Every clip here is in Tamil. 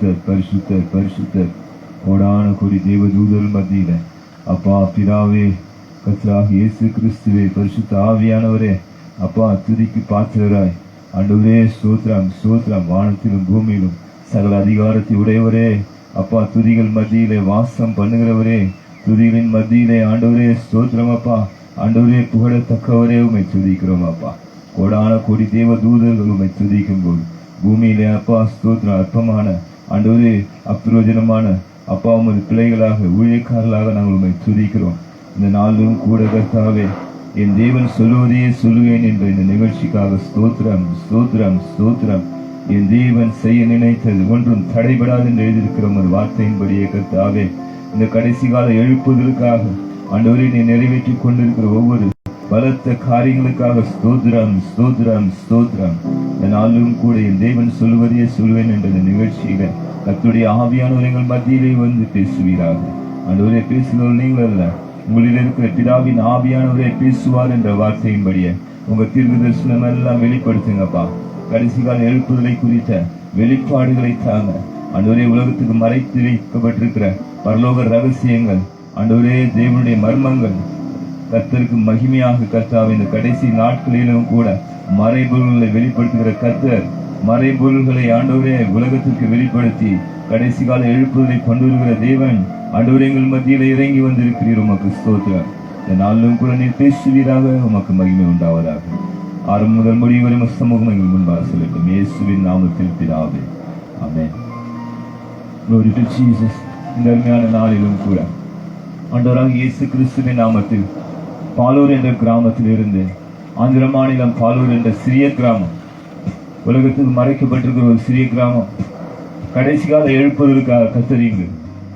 பரிசுத்தர் பரிசுத்தர் பரிசுத்தர். கோடான கோடி தேவ தூதர்கள் மத்தியில அப்பா பிதாவே, கர்த்தராகிய இயேசு கிறிஸ்துவே, பரிசுத்த ஆவியானவரே, அப்பா துதிக்கு பாத்திரராய் ஆண்டவரே ஸ்தோத்திரம் ஸ்தோத்திரம். வானத்திலும் பூமியிலும் சகல அதிகாரத்தை உடையவரே, அப்பா துதிகள் மத்தியிலே வாசம் பண்ணுகிறவரே, துதிகளின் மத்தியிலே ஆண்டவரே ஸ்தோத்திரம். அப்பா ஆண்டவரே புகழத்தக்கவரே உம்மை துதிக்கிறோம். அப்பா கோடான கோடி தேவ தூதர்கள் உம்மை துதிக்கும் போது பூமியிலே அப்பா ஸ்தோத்திரம் அற்பமான ஆண்டவரே அப்பிரோஜனமான அப்பா உமது பிள்ளைகளாக ஊழியக்காரர்களாக நாங்கள் உம்மை துதிக்கிறோம். இந்த நாளிலும் கூட கர்த்தாவே, என் தேவன் சொல்லுவதையே சொல்லுவேன் என்ற இந்த நிகழ்ச்சிக்காக ஸ்தோத்திரம் ஸ்தோத்திரம் ஸ்தோத்திரம். என் தேவன் செய்ய நினைத்தது ஒன்றும் தடைபடாது என்று எழுதியிருக்கிற ஒரு வார்த்தையின்படியே கர்த்தாவே, இந்த கடைசி கால எழுப்புதலுக்காக ஆண்டவரே நீ நிறைவேற்றி கொண்டிருக்கிற ஒவ்வொரு பலத்த காரியங்களுக்காக ஸ்தோத்திரம் ஸ்தோத்திரம் ஸ்தோத்திரம். இந்த நாளிலும் கூட என் தேவன் சொல்லுவதையே சொல்லுவேன் என்ற இந்த நிகழ்ச்சியில கர்த்தருடைய ஆவியானவர் எங்கள் மத்தியிலே வந்து பேசுவீராக. ஆண்டவரே பேசுகிறவர் நீங்கள் அல்ல, உங்களில் இருக்கிற பிதாவின் ஆவியானவரே பேசுவார் என்ற வார்த்தையின்படியே உங்க தீர்க்க தரிசனம் எல்லாம் வெளிப்படுத்துங்கப்பா. கடைசி கால எழுப்புதலை குறித்த வெளிப்பாடுகளை தாங்க ஆண்டவரே. உலகத்துக்கு மறைத்து வைக்கப்பட்டிருக்கிற பரலோக ரகசியங்கள் ஆண்டவரே, தேவனுடைய மர்மங்கள் கர்த்தருக்கு மகிமையாக கர்த்தாவே, இந்த கடைசி நாட்களிலும் கூட மறைபொருள்களை வெளிப்படுத்துகிற கர்த்தர் மறைபொருள்களை ஆண்டவரே உலகத்திற்கு வெளிப்படுத்தி கடைசி கால எழுப்புதலை கொண்டு வருகிற தேவன் ஆண்டவரே எங்கள் மத்தியில இறங்கி வந்திருக்கிறீர். உமக்கு ஸ்தோத்திரம். இந்த நாளிலும் கூட நீர் பேசுவீராக, உமக்கு மகிமை உண்டாவதாக. ஆரம்பம் முதல் முடிவு வரை சமூகம் எங்கள் முன்பாக செல்லட்டும். இயேசுவின் நாமத்தில் பிதாவே, ஆமென். Glory to Jesus. இந்த அருமையான நாளிலும் கூட ஆண்டவராகிய இயேசு கிறிஸ்துவின் நாமத்தில் பாலூர் என்ற கிராமத்தில் இருந்து ஆந்திர மாநிலம் பாலூர் என்ற சிறிய கிராமம், உலகத்துக்கு மறைக்கப்பட்டிருக்கிற ஒரு சிறிய கிராமம், கடைசி கால எழுப்புவதற்காக கர்த்தர் இங்கு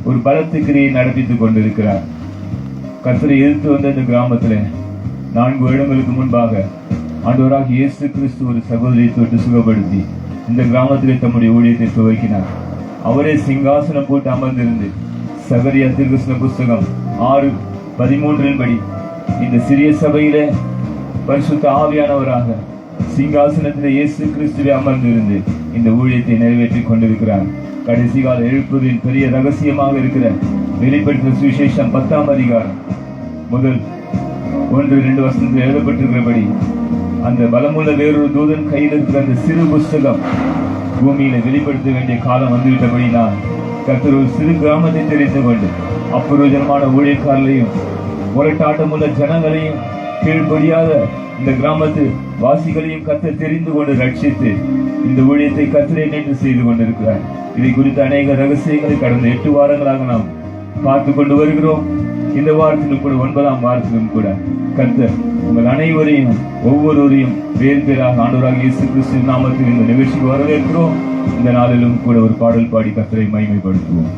ஒரு பலத்த கிரியை நடப்பித்துக் கொண்டிருக்கிறார். கர்த்தரை எதிர்த்து வந்த இந்த கிராமத்தில் 4 வருடங்களுக்கு முன்பாக ஆண்டவராகிய இயேசு கிறிஸ்து ஒரு சகோதரியை தொட்டு சுகப்படுத்தி இந்த கிராமத்திலே தம்முடைய ஊழியத்தை துவக்கினார். அவரே சிங்காசனம் போட்டு அமர்ந்திருந்து சகரியா தீர்க்கதரிசன புஸ்தகம் 6:13 படி இந்த சிறிய சபையிலே பரிசுத்த ஆவியானவராக சிங்காசனத்திலே இயேசு கிறிஸ்துவே அமர்ந்திருந்து இந்த ஊழியத்தை நிறைவேற்றி கொண்டிருக்கிறார். கடைசி கால எழுப்புதலின் பெரிய ரகசியமாக இருக்கிற வெளிப்படுத்தின சுவிசேஷம் 10ஆம் அதிகாரம் முதல் 1-2 வசனத்தில் எழுதப்பட்டிருக்கிறபடி அந்த பலமுள்ள வேறொரு தூதன் கையில் இருக்கிற அந்த சிறு புஸ்தகம் பூமியில வெளிப்படுத்த வேண்டிய காலம் வந்துவிட்டபடி நான் கர்த்தர் ஒரு சிறு கிராமத்தை தெரிந்து கொண்டு அப்பிரோஜனமான ஊழியக்காரர்களையும் முரட்டாட்டமுள்ள ஜனங்களையும் கீழ்படியாத இந்த கிராமத்து வாசிகளையும் கர்த்தர் தெரிந்து கொண்டு ரட்சித்து இந்த ஊழியத்தை கர்த்தரை நின்று செய்து கொண்டிருக்கிறார். இதை குறித்த அநேக ரகசியங்களை கடந்த 8 வாரங்களாக நாம் பார்த்து கொண்டு வருகிறோம். இந்த வாரத்திலும் கூட 9ஆம் வாரத்திலும் கூட கர்த்தர் உங்கள் அனைவரையும் ஒவ்வொருவரையும் வேறு பேராக ஆண்டவராகிய இயேசு கிறிஸ்துவின் நாமத்தில் இந்த நிகழ்ச்சிக்கு வரவேற்கிறோம். இந்த நாளிலும் கூட ஒரு பாடல் பாடி கர்த்தரை மகிமைப்படுத்துவோம்.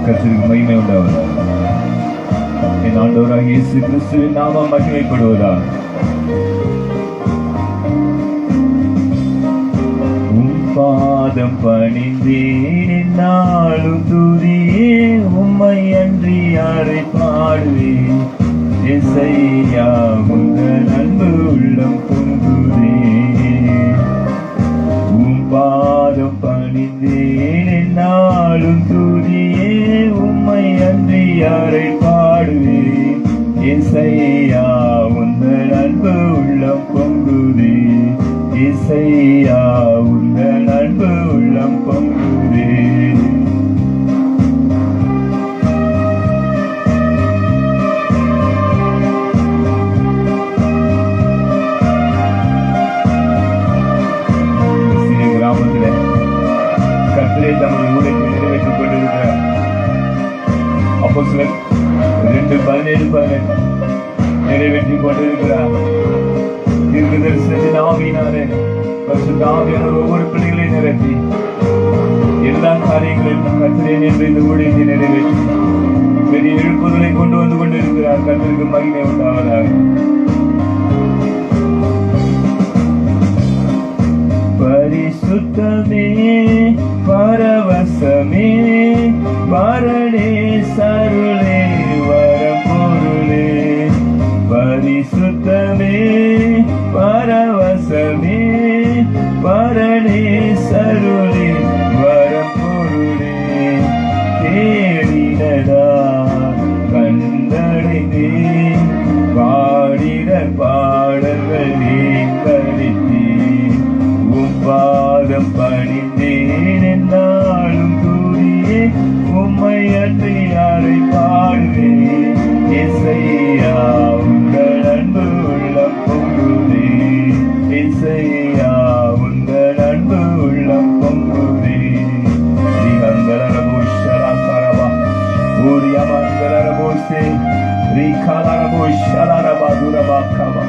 கர்த்தருக்கு மகிமை உண்டாவதாக. என் ஆண்டவராகிய இயேசு கிறிஸ்துவின் நாமம் மகிமைப்படுவதாக. உம் பாதம் பணிந்தேன் என்னாலும் துதியே, உம்மை அன்றி யாரை பாடுவேன். இயேசையா உங்கள் அன்பு உள்ளம் பொங்குதே. உம் பாதம் பணிந்தேன் என்னாலும் துதியே, உம்மை அன்றி யாரை பாடுவேன். இயேசையா உங்கள் அன்பு உள்ளம் பொங்குதே. இயேசையா உங்கள் அன்பு உள்ளம் பொங்குதே. சிறிய கிராமத்தில் கர்த்தரே தம்முடைய ஊழியத்தை நிறைவேற்றிக் கொண்டிருக்கிறார். அப்போஸ்தலர் 2:17 நிறைவேற்றிக் கொண்டிருக்கிறார். தீர்க்கதரிசனத்தின் ஆவியினாலே பரிசுத்த ஆவியானவர் ஒவ்வொரு பிள்ளைகளையும் நிரப்பி எல்லா காரியங்களிலும் கர்த்தரே நின்று இந்த ஊழியத்தை நிறைவேற்றி பெரிய எழுப்புதலை கொண்டு வந்து கொண்டிருக்கிறார். கர்த்தருக்கு மகிமை உண்டாவதாக. அன்றி யாரை பாடுவேன் இசையா உங்கள் அன்பு உள்ளம் பொங்குதே இசையா உங்கள் அன்பு உள்ளம் பொங்குதே ரிஹந்தரபுஷரகரபா ஊரியமந்தரபோசே ரிகலரபுஷரபதுரபாகபா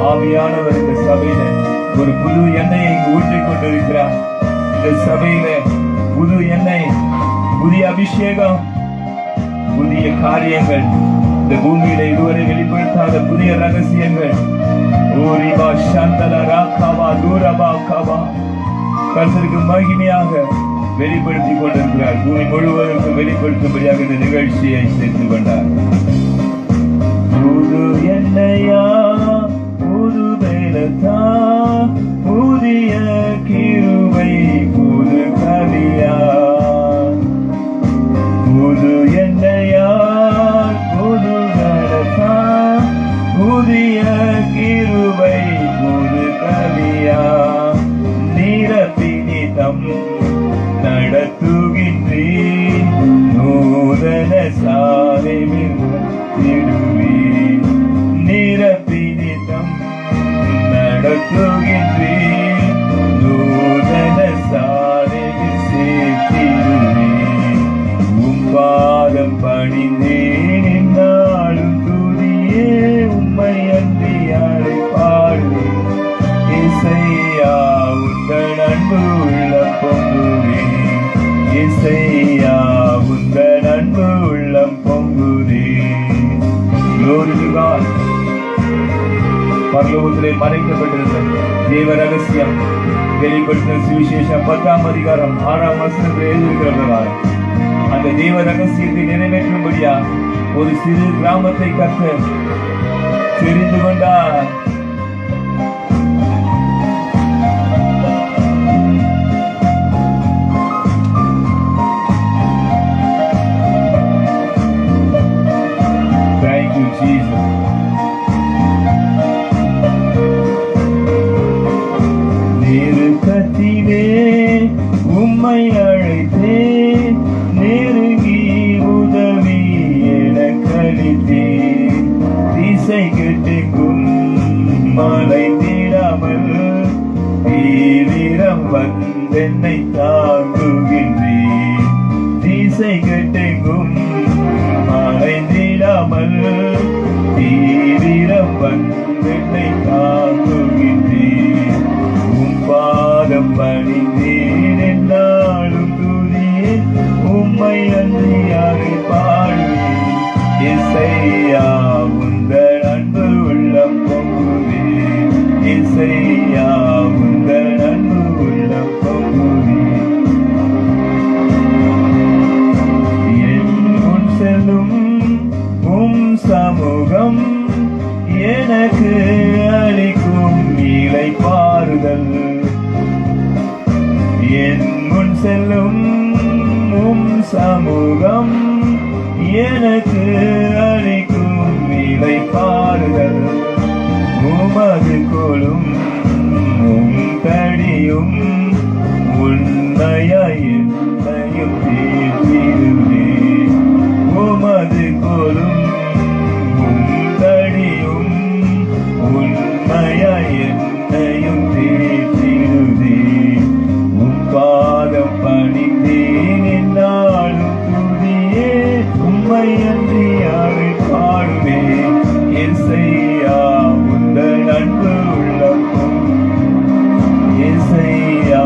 ஆவியானவர் இந்த சபையில ஒரு புது எண்ணெயை இங்கு ஊற்றிக் கொண்டிருக்கிறார். இந்த சபையில புது எண்ணெய், புதிய அபிஷேகம், புதிய காரியங்கள், இந்த பூமியில இதுவரை வெளிப்படுத்தாத புதிய ரகசியங்கள் கர்த்தருக்கு மகிமையாக வெளிப்படுத்திக் கொண்டிருக்கிறார். பூமி முழுவதற்கு வெளிப்படுத்தும்படியாக இந்த நிகழ்ச்சியை செய்து கொண்டார். புது எண்ணெயா புது வேலத்தா புதிய கிருபை புது கவியா புது எண்ணெயா புது வேலத்தா புதிய கிருபை புது கவியா நிரப்பினிதம் நடத்துகின்றே நூதன சாலைவில் திடுவே நிரப்பினிதம் நடத்துகின்றே நூதன சாலையில் சேர்த்திடுவே பாதம் பணிந்தேன் என்னாலும் துதியே உம்மை அன்றி யாரை பாடுவேன் இசையா உங்கள் அன்பு உள்ளம் பொங்குதே இசையா உங்கள் அன்பு உள்ளம் பொங்குதே. Glory to God. பரலோகத்திலே மறைக்கப்பட்டிருந்த தேவ ரகசியம் வெளிப்படுத்தின சுவிசேஷம் 10ஆம் அதிகாரம் 6ஆம் வசனத்தில் எழுதியிருக்கிறவர்களால் அந்த தேவ ரகசியத்தை நிறைவேற்றும்படியா ஒரு சிறு கிராமத்தை கர்த்தர் தெரிந்து கொண்டார். Thank you, Jesus. நெருக்கத்திலே உம்மை அழைத்தேன் நெருங்கி உதவி எனக்களித்தேன் திசை கெட்டுக்கும் மலை தேடாமல் தீவிரம் வந்தென்னை தாங்குகின்றேன் திசை கெட்டுக்கும் மலை தேடாமல் தீவிரம் வந்தென்னை தாங்குகின்றேன் பாதம் பணிந்தேன் என்னாலும் துதியே உம்மை அன்றி யாரை பாடுவேன் இசையா உங்கள் அன்பு உள்ளம் பொங்குதே இசையா உங்கள் அன்பு உள்ளம் பொங்குதே. என் முன் செல்லும் சமூகம் எனக்கு அளிக்கும் இலை பாறுதல் என் முன் செல்லும் சமூகம் எனக்கு அளிக்கும் இலை பாறுதல் உமது கோலும் தடியும் உண்மையாய் என்னையும் தீர்த்திடுவே உமது கோலும் தடியும் உண்மையாய் என்னையும் தீர்த்திடுவே பாதம் பணிந்தேன் என்னாலும் துதியே உம்மை அன்றி யாரை பாடுவேன் இசையா உங்கள் அன்பு உள்ளம் இசையா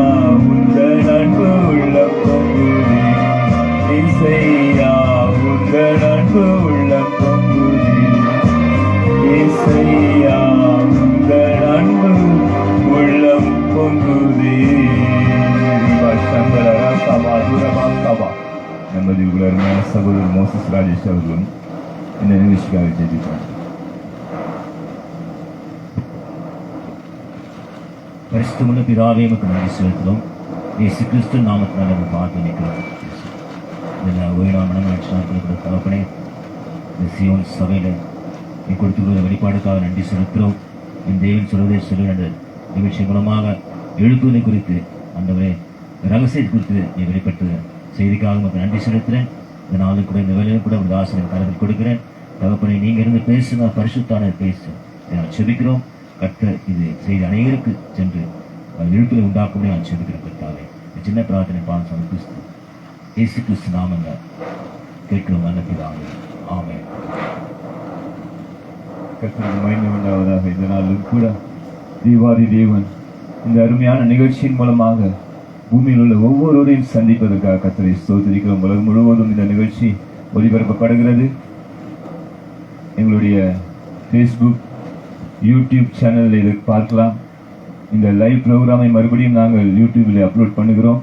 உங்கள் அன்பு உள்ளம் பொங்குதே இசையா உங்கள் அன்பு உள்ளம் பொங்குதே இசையா உங்கள் அன்பு உள்ளம் பொங்குதே. நமது அருமையான சகோதரர் மோசஸ் ராஜேஷ் அவர்களும் இந்த நிகழ்ச்சிக்காக ஜெபிப்பார். பரிசுத்தமுள்ள பிதாவே நமக்கு நன்றி செலுத்துகிறோம். இயேசு கிறிஸ்து நாமத்தினால் நம்ம பார்த்து நிற்கிறோம். இதில் ஓய்வான மனநாட்சி தகப்பனே இந்த சியோன் சபையில் நீ கொடுத்துள்ள வெளிப்பாடுக்காக நன்றி செலுத்துகிறோம். என் தேவன் சொல்வதை சொல்ல நிகழ்ச்சி மூலமாக எழுப்புவதை குறித்து ஆண்டவரே ரகசியத்தை குறித்து நீ வெளிப்பட்ட செய்திக்காக உங்களுக்கு நன்றி செலுத்துகிறேன். இந்த நாளும் கூட இந்த வேலையிலும் கூட ஒரு ஆசிரியர் கருத்தில் கொடுக்கிறேன். தகப்பனை நீங்க இருந்து பேசுங்க, பரிசுத்தான பேசு நான் செபிக்கிறோம். கர்த்தர் இது செய்தி அனைவருக்கு சென்று எழுப்பில் உண்டாக்கும் நான் செபிக்கிறேன். கர்த்தாவே சின்ன பிரார்த்தனை பாவம் கிறிஸ்து இயேசு கிறிஸ்து நாமங்க கேட்கிறோம் நல்ல பிதாவே. ஆமென். கர்த்தருக்கு மகிமை உண்டாவதாக. இந்த நாளிலும் கூட தீவாதி தேவன் இந்த அருமையான நிகழ்ச்சியின் மூலமாக பூமியில் உள்ள ஒவ்வொருவரையும் சந்திப்பதற்காக கர்த்தரை ஸ்தோத்திரிக்கிறோம். உலகம் முழுவதும் இந்த நிகழ்ச்சி ஒளிபரப்பப்படுகிறது. எங்களுடைய ஃபேஸ்புக், யூடியூப் சேனலில் இதை பார்க்கலாம். இந்த லைவ் ப்ரோக்ராமை மறுபடியும் நாங்கள் யூடியூபில் அப்லோட் பண்ணுகிறோம்.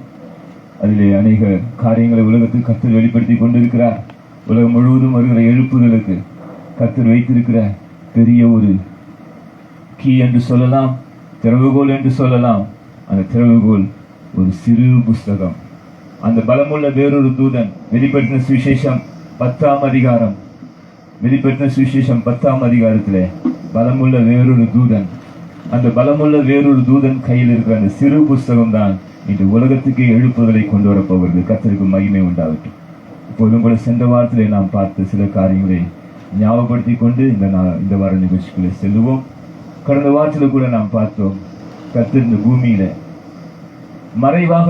அதிலே அநேக காரியங்களை உலகத்துக்கு கர்த்தர் வெளிப்படுத்தி கொண்டிருக்கிறார். உலகம் முழுவதும் வருகிற எழுப்புதலுக்கு கர்த்தர் வைத்திருக்கிற பெரிய ஒரு கீ என்று சொல்லலாம், திறவுகோல் என்று சொல்லலாம். அந்த திறவுகோல் ஒரு சிறு புஸ்தகம். அந்த பலமுள்ள வேறொரு தூதன் வெளிப்படுத்தின சுவிசேஷம் 10ஆம் அதிகாரம், வெளிப்படுத்தின சுவிசேஷம் 10ஆம் அதிகாரத்திலே பலமுள்ள வேறொரு தூதன், அந்த பலமுள்ள வேறொரு தூதன் கையில் இருக்கிற அந்த சிறு புஸ்தகம் தான் இன்று உலகத்துக்கே எழுப்புதலை கொண்டு வரப்போகிறது. கர்த்தருக்கு மகிமை உண்டாகட்டும். இப்போதும் கூட சென்ற வாரத்திலே நாம் பார்த்த சில காரியங்களை ஞாபகப்படுத்தி கொண்டு இந்த வார நிகழ்ச்சிக்குள்ளே செல்லுவோம். கடந்த வாரத்தில் கூட நாம் பார்த்தோம், கர்த்தர் இந்த பூமியில மறைவாக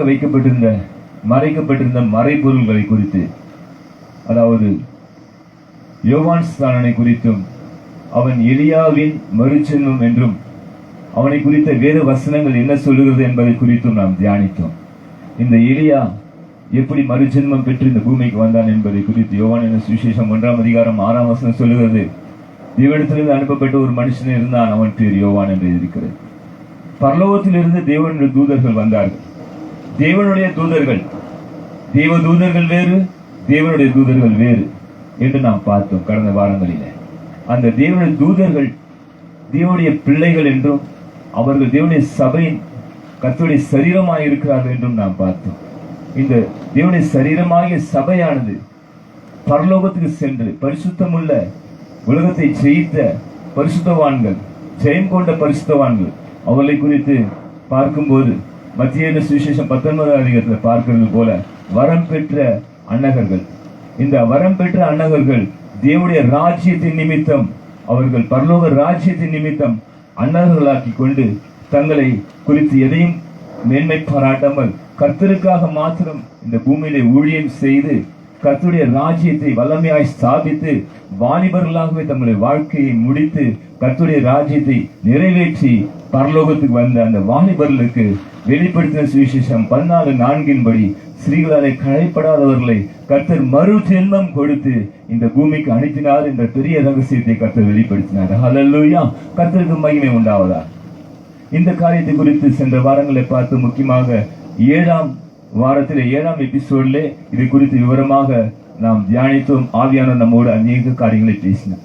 மறைக்கப்பட்டிருந்த மறைபொருள்களை குறித்து, அதாவது யோவான் ஸ்நானனை குறித்தும் அவன் எலியாவின் மறுஜென்மம் என்றும் அவனை குறித்த வேத வசனங்கள் என்ன சொல்லுகிறது என்பதை குறித்தும் நாம் தியானித்தோம். இந்த எலியா எப்படி மறுஜென்மம் பெற்று இந்த பூமிக்கு வந்தான் என்பதை குறித்து யோவான் சுவிசேஷம் 1ஆம் அதிகாரம் 6ஆம் வசனம் சொல்லுகிறது. தேவனிடத்திலிருந்து அனுப்பப்பட்ட ஒரு மனுஷன் இருந்தான், அவன் பேர் யோவான் என்று இருக்கிறது. பரலோகத்திலிருந்து தேவனுடைய தூதர்கள் வந்தார்கள். தேவனுடைய தூதர்கள், தேவ தூதர்கள் வேறு, தேவனுடைய தூதர்கள் வேறு என்று நாம் பார்த்தோம் கடந்த வாரங்களிலே. அந்த தேவனுடைய தூதர்கள் தேவனுடைய பிள்ளைகள் என்றும் அவர்கள் தேவனுடைய சபையின் கர்த்தருடைய சரீரமாய் இருக்கிறார்கள் என்றும் நாம் பார்த்தோம். இந்த தேவனுடைய சரீரமாகிய சபையானது பரலோகத்துக்கு சென்று பரிசுத்தமுள்ள உலகத்தை ஜெயித்த பரிசுத்தவான்கள், ஜெயம் கொண்ட பரிசுத்தவான்கள், அவர்களை குறித்து பார்க்கும்போது மத்திய சுவிசேஷம் 19ஆம் அதிகாரத்தில் பார்க்கிறது போல வரம் பெற்ற அன்னகர்கள், இந்த வரம் பெற்ற அன்னகர்கள் தேவனுடைய ராஜ்யத்தின் நிமித்தம், அவர்கள் பரலோக ராஜ்யத்தின் நிமித்தம் அன்னகர்களாக்கி கொண்டு தங்களை குறித்து எதையும் மேன்மை பாராட்டாமல் கர்த்தருக்காக மாத்திரம் இந்த பூமியிலே ஊழியம் செய்து கர்த்தருடைய ராஜ்யத்தை வல்லமையாய் ஸ்தாபித்து வாலிபர்களாகவே தங்களுடைய வாழ்க்கையை முடித்து கர்த்தருடைய ராஜ்யத்தை நிறைவேற்றி பரலோகத்துக்கு வந்த அந்த வாலிபர்களுக்கு வெளிப்படுத்தின சுவிசேஷம் 14:4 ஸ்ரீகளாலே கழைப்படாதவர்களை கர்த்தர் மறு ஜென்மம் கொடுத்து இந்த பூமிக்கு அனுப்பினார் என்ற பெரிய ரகசியத்தை கர்த்தர் வெளிப்படுத்தினார். ஹல்லேலூயா, கர்த்தருக்கு மகிமை உண்டாவதா. இந்த காரியத்தை குறித்து சென்ற வாரங்களை பார்த்து முக்கியமாக 7ஆம் வாரத்திலே 7ஆம் எபிசோட்ல இது குறித்து விவரமாக நாம் தியானித்தோம். ஆவியானவர் நம்மோடு அநேக காரியங்களை பேசினார்.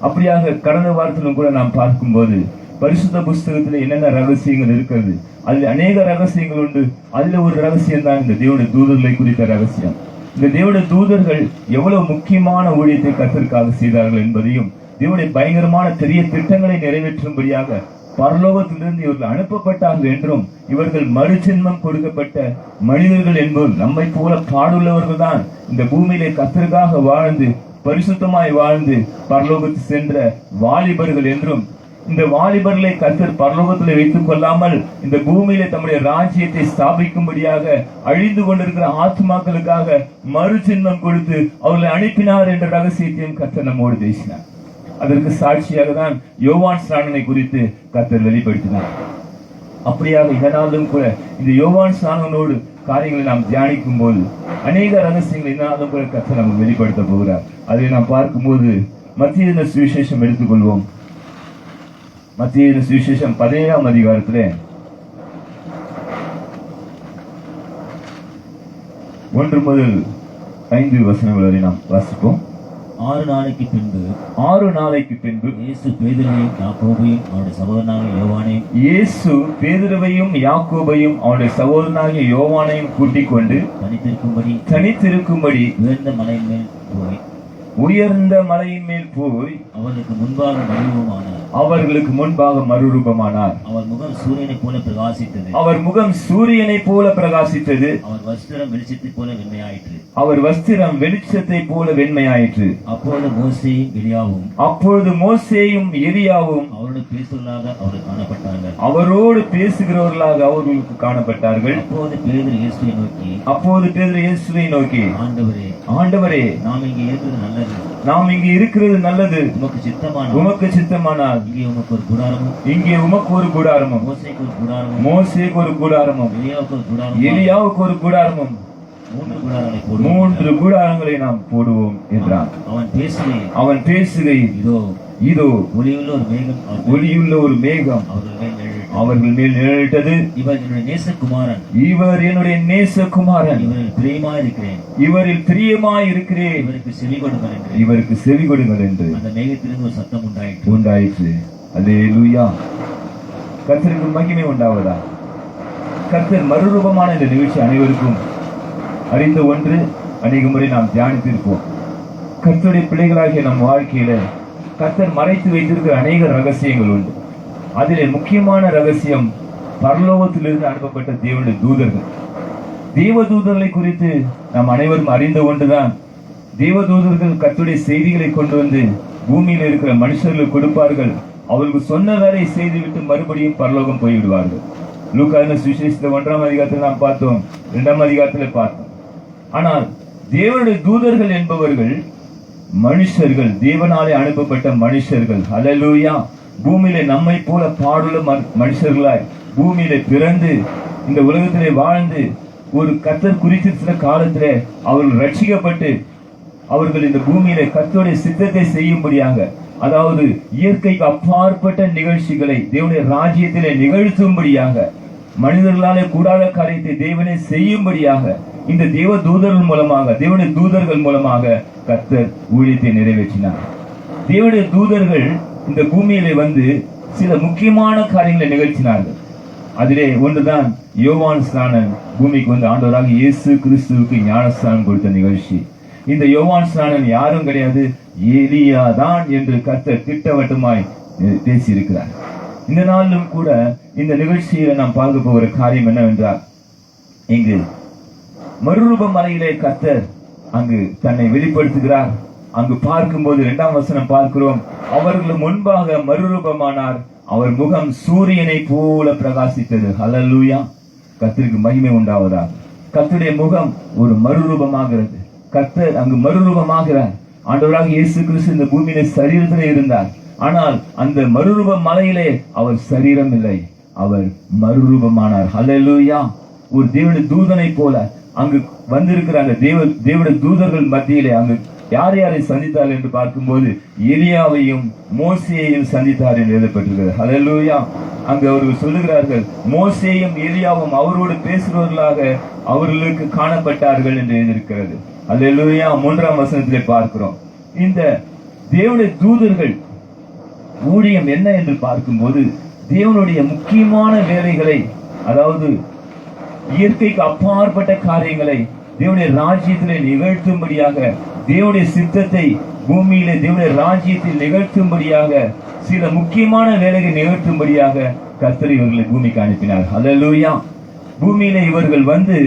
அப்படியாக கடந்த வாரத்திலும் கூட நாம் பார்க்கும்போது பரிசுத்த புஸ்தகத்தில் என்னென்ன ரகசியங்கள் இருக்கிறது, அதில் அநேக ரகசியங்கள் உண்டு. அதுல ஒரு ரகசியம் தான் இந்த தேவனுடைய தூதர்களை குறித்த ரகசியம். இந்த தேவனுடைய தூதர்கள் எவ்வளவு முக்கியமான ஊழியத்தை கர்த்தருக்காக செய்தார்கள் என்பதையும், தேவனுடைய பயங்கரமான பெரிய திட்டங்களை நிறைவேற்றும்படியாக பரலோகத்திலிருந்து இவர்கள் அனுப்பப்பட்டார்கள் என்றும், இவர்கள் மறுஜென்மம் கொடுக்கப்பட்ட மனிதர்கள் என்பதும், நம்மை போல பாடுள்ளவர்கள் தான் இந்த பூமியிலே கர்த்தருக்காக வாழ்ந்து பரிசுத்தமாய் வாழ்ந்து பரலோகத்து சென்ற வாலிபர்கள் என்றும், இந்த வாலிபர்களை கர்த்தர் பரலோகத்தில் வைத்துக் கொள்ளாமல் இந்த பூமியிலே தம்முடைய ராஜ்யத்தை ஸ்தாபிக்கும்படியாக அழிந்து கொண்டிருக்கிற ஆத்மாக்களுக்காக மறுஜென்மம் கொடுத்து அவர்களை அனுப்பினார் என்ற ரகசியத்தையும் கர்த்தர் நம்மோடு பேசினார். அதற்கு சாட்சியாக தான் யோவான் ஸ்நானனை குறித்து கர்த்தர் வெளிப்படுத்தினார். அப்படியாக இதனாலும் கூட இந்த யோவான் ஸ்நானனோடு காரியங்களை நாம் தியானிக்கும் போது அநேக ரகசியங்களை இதனாலும் கூட கர்த்தர் நமக்கு வெளிப்படுத்த போகிறார். அதை நாம் பார்க்கும்போது மத்திய சுவிசேஷம் எடுத்துக்கொள்வோம். மத்திய சுவிசேஷம் 17ஆம் அதிகாரத்திலே 1 முதல் 5 வசனங்கள் வரை நாம் வாசிப்போம். 6 நாளைக்கு பின்பு இயேசு பேதுருவையும் யாக்கோபையும் அவருடைய சகோதரனாகிய யோவானையும் அவருடைய சகோதரனாகிய யோவானையும் கூட்டிக் கொண்டு தனித்திருக்கும்படி உயர்ந்த மலையின் மேல் போய் அவர்களுக்கு முன்பாக அவர்களுக்கு முன்பாக மறுரூபமானார். அவர் முகம் சூரியனைப் போல பிரகாசித்தது. அவர் முகம் சூரியனைப் போல பிரகாசித்தது. அவர் வஸ்திரம் வெளிச்சத்தைப் போல வெண்மையாயிற்று. அவர் வஸ்திரம் வெளிச்சத்தைப் போல வெண்மையாயிற்று. அப்பொழுது மோசேயும் எலியாவும் அவரோடு பேசுகிறவர்களாக அவர்களுக்கு காணப்பட்டார்கள். அப்போது பேதுரு இயேசுவை நோக்கி ஆண்டவரே, நாம் இங்கே இருக்கிறது நல்லது. உமக்கு சித்தமானால் இங்கே உமக்கு ஒரு கூடாரமும், மோசேக்கு ஒரு கூடாரமும், எலியாவுக்கு ஒரு கூடாரமும், 3 கூடாரங்களை நாம் போடுவோம் என்றான். அவன் பேசுகையில் இதோ ஒளியுள்ள ஒரு மேகம் அவர்கள் மேல் நிழலிட்டது. இவர் என்னுடைய நேசகுமாரன், இவரில் பிரியமாயிருக்கிறேன், இவருக்கு செவி கொடுங்கள் என்று அந்த மேகத்திலிருந்து ஒரு சத்தம் உண்டாயிற்று. அல்லேலூயா. கர்த்தருக்கு மகிமை உண்டாவதா. கர்த்தர் மறுரூபமான இந்த நிகழ்ச்சி அனைவருக்கும் அறிந்த ஒன்று. அநேக முறை நாம் தியானித்திருப்போம். கர்த்தருடைய பிள்ளைகளாகிய நம் வாழ்க்கையில கர்த்தர் மறைத்து வைத்திருக்கிற அநேக ரகசியங்கள் உண்டு. அதிலே முக்கியமான ரகசியம் பரலோகத்திலிருந்து அனுப்பப்பட்ட தேவனுடைய தூதர்கள். தேவதூதர்களை குறித்து நாம் அனைவரும் அறிந்த ஒன்றுதான். தேவதூதர்கள் கர்த்தருடைய செய்திகளை கொண்டு வந்து பூமியில் இருக்கிற மனுஷர்களுக்கு கொடுப்பார்கள். அவர்களுக்கு சொன்ன வேலை செய்துவிட்டு மறுபடியும் பரலோகம் போய்விடுவார்கள். லூக்கா சுவிசேஷத்தை 1ஆம் அதிகாரத்தில் நாம் பார்த்தோம், 2ஆம் அதிகாரத்தில் பார்த்தோம். ஆனால் தேவனுடைய தூதர்கள் என்பவர்கள் மனுஷர்கள், தேவனாலே அனுப்பப்பட்ட மனுஷர்கள். அல்லேலூயா. பூமியிலே நம்மை போல பாடுள்ள மனுஷர்களாய் பூமியிலே பிறந்து இந்த உலகத்திலே வாழ்ந்து ஒரு கர்த்தர் குறித்திருக்கிற காலத்திலே அவர்கள் ரட்சிக்கப்பட்டு அவர்கள் இந்த பூமியிலே கர்த்தருடைய சித்தத்தை செய்யும்படியாக, அதாவது இயற்கைக்கு அப்பாற்பட்ட நிகழ்ச்சிகளை தேவனுடைய ராஜ்யத்திலே நிகழ்த்தும்படியாக, மனிதர்களாலே கூடாத காரியத்தை தேவனை செய்யும்படியாக இந்த தேவ தூதர்கள் மூலமாக, தேவனுடைய தூதர்கள் மூலமாக கர்த்தர் ஊழியத்தை நிறைவேற்றினார். தேவனுடைய தூதர்கள் இந்த பூமியிலே வந்து சில முக்கியமான காரியங்களை நிகழ்த்தினார்கள். அதிலே ஒன்றுதான் யோவான் ஸ்நானன் பூமிக்கு வந்து ஆண்டவராக இயேசு கிறிஸ்துவுக்கு ஞானஸ்நானம் கொடுத்த நிகழ்ச்சி. இந்த யோவான் ஸ்நானன் யாரும் கிடையாது, எலியா தான் என்று கர்த்தர் திட்டவட்டமாய் பேசியிருக்கிறார். இந்த நாளிலும் கூட இந்த நிகழ்ச்சியில நாம் பார்க்க போகிற காரியம் என்னவென்றால், இங்கு மறுரூப மலையிலே கர்த்தர் அங்கு தன்னை வெளிப்படுத்துகிறார். அங்கு பார்க்கும்போது 2ஆம் வசனம் பார்க்கிறோம், அவர்கள் முன்பாக மறுரூபமானார், அவர் முகம் சூரியனை போல பிரகாசித்தது. ஹல்லேலூயா. கர்த்தருக்கு மகிமை உண்டாவதா. கர்த்தருடைய முகம் ஒரு மறுரூபமாகிறது. கர்த்தர் அங்கு மறுரூபமாகிறார். ஆண்டவராக இயேசு கிறிஸ்து இந்த பூமியில சரீரத்திலே இருந்தார். ஆனால் அந்த மறுரூப மலையிலே அவர் சரீரம் இல்லை, அவர் மறுரூபமானார். ஹல்லேலூயா. ஒரு தேவனுடைய தூதனை போல அங்கு வந்திருக்கிற அந்த தேவனுடைய தூதர்கள் மத்தியிலே அங்கு யார் யாரை சந்தித்தார் என்று பார்க்கும்போது எலியாவையும் மோசேயையும் சந்தித்தார் என்று எழுதப்பட்டிருக்கிறது. ஹல்லேலூயா. அங்கு அவர்கள் சொல்லுகிறார்கள், மோசேயும் எலியாவும் அவரோடு பேசுபவர்களாக அவர்களுக்கு காணப்பட்டார்கள் என்று எழுதியிருக்கிறது. ஹல்லேலூயா. 3ஆம் வசனத்திலே பார்க்கிறோம். இந்த தேவனுடைய தூதர்கள் ஊழியம் என்ன என்று பார்க்கும்போது தேவனுடைய முக்கியமான வேலைகளை, அதாவது இயற்கைக்கு அப்பாற்பட்ட காரியங்களை தேவனுடைய ராஜ்யத்திலே நிகழ்த்தும்படியாக, தேவனுடைய சித்தத்தை பூமியிலே தேவனுடைய ராஜ்யத்தில் நிகழ்த்தும்படியாக, சில முக்கியமான வேலைகளை நிகழ்த்தும்படியாக கர்த்தர் இவர்களை பூமிக்கு அனுப்பினார். ஹல்லேலூயா. பூமியிலே இவர்கள் வந்து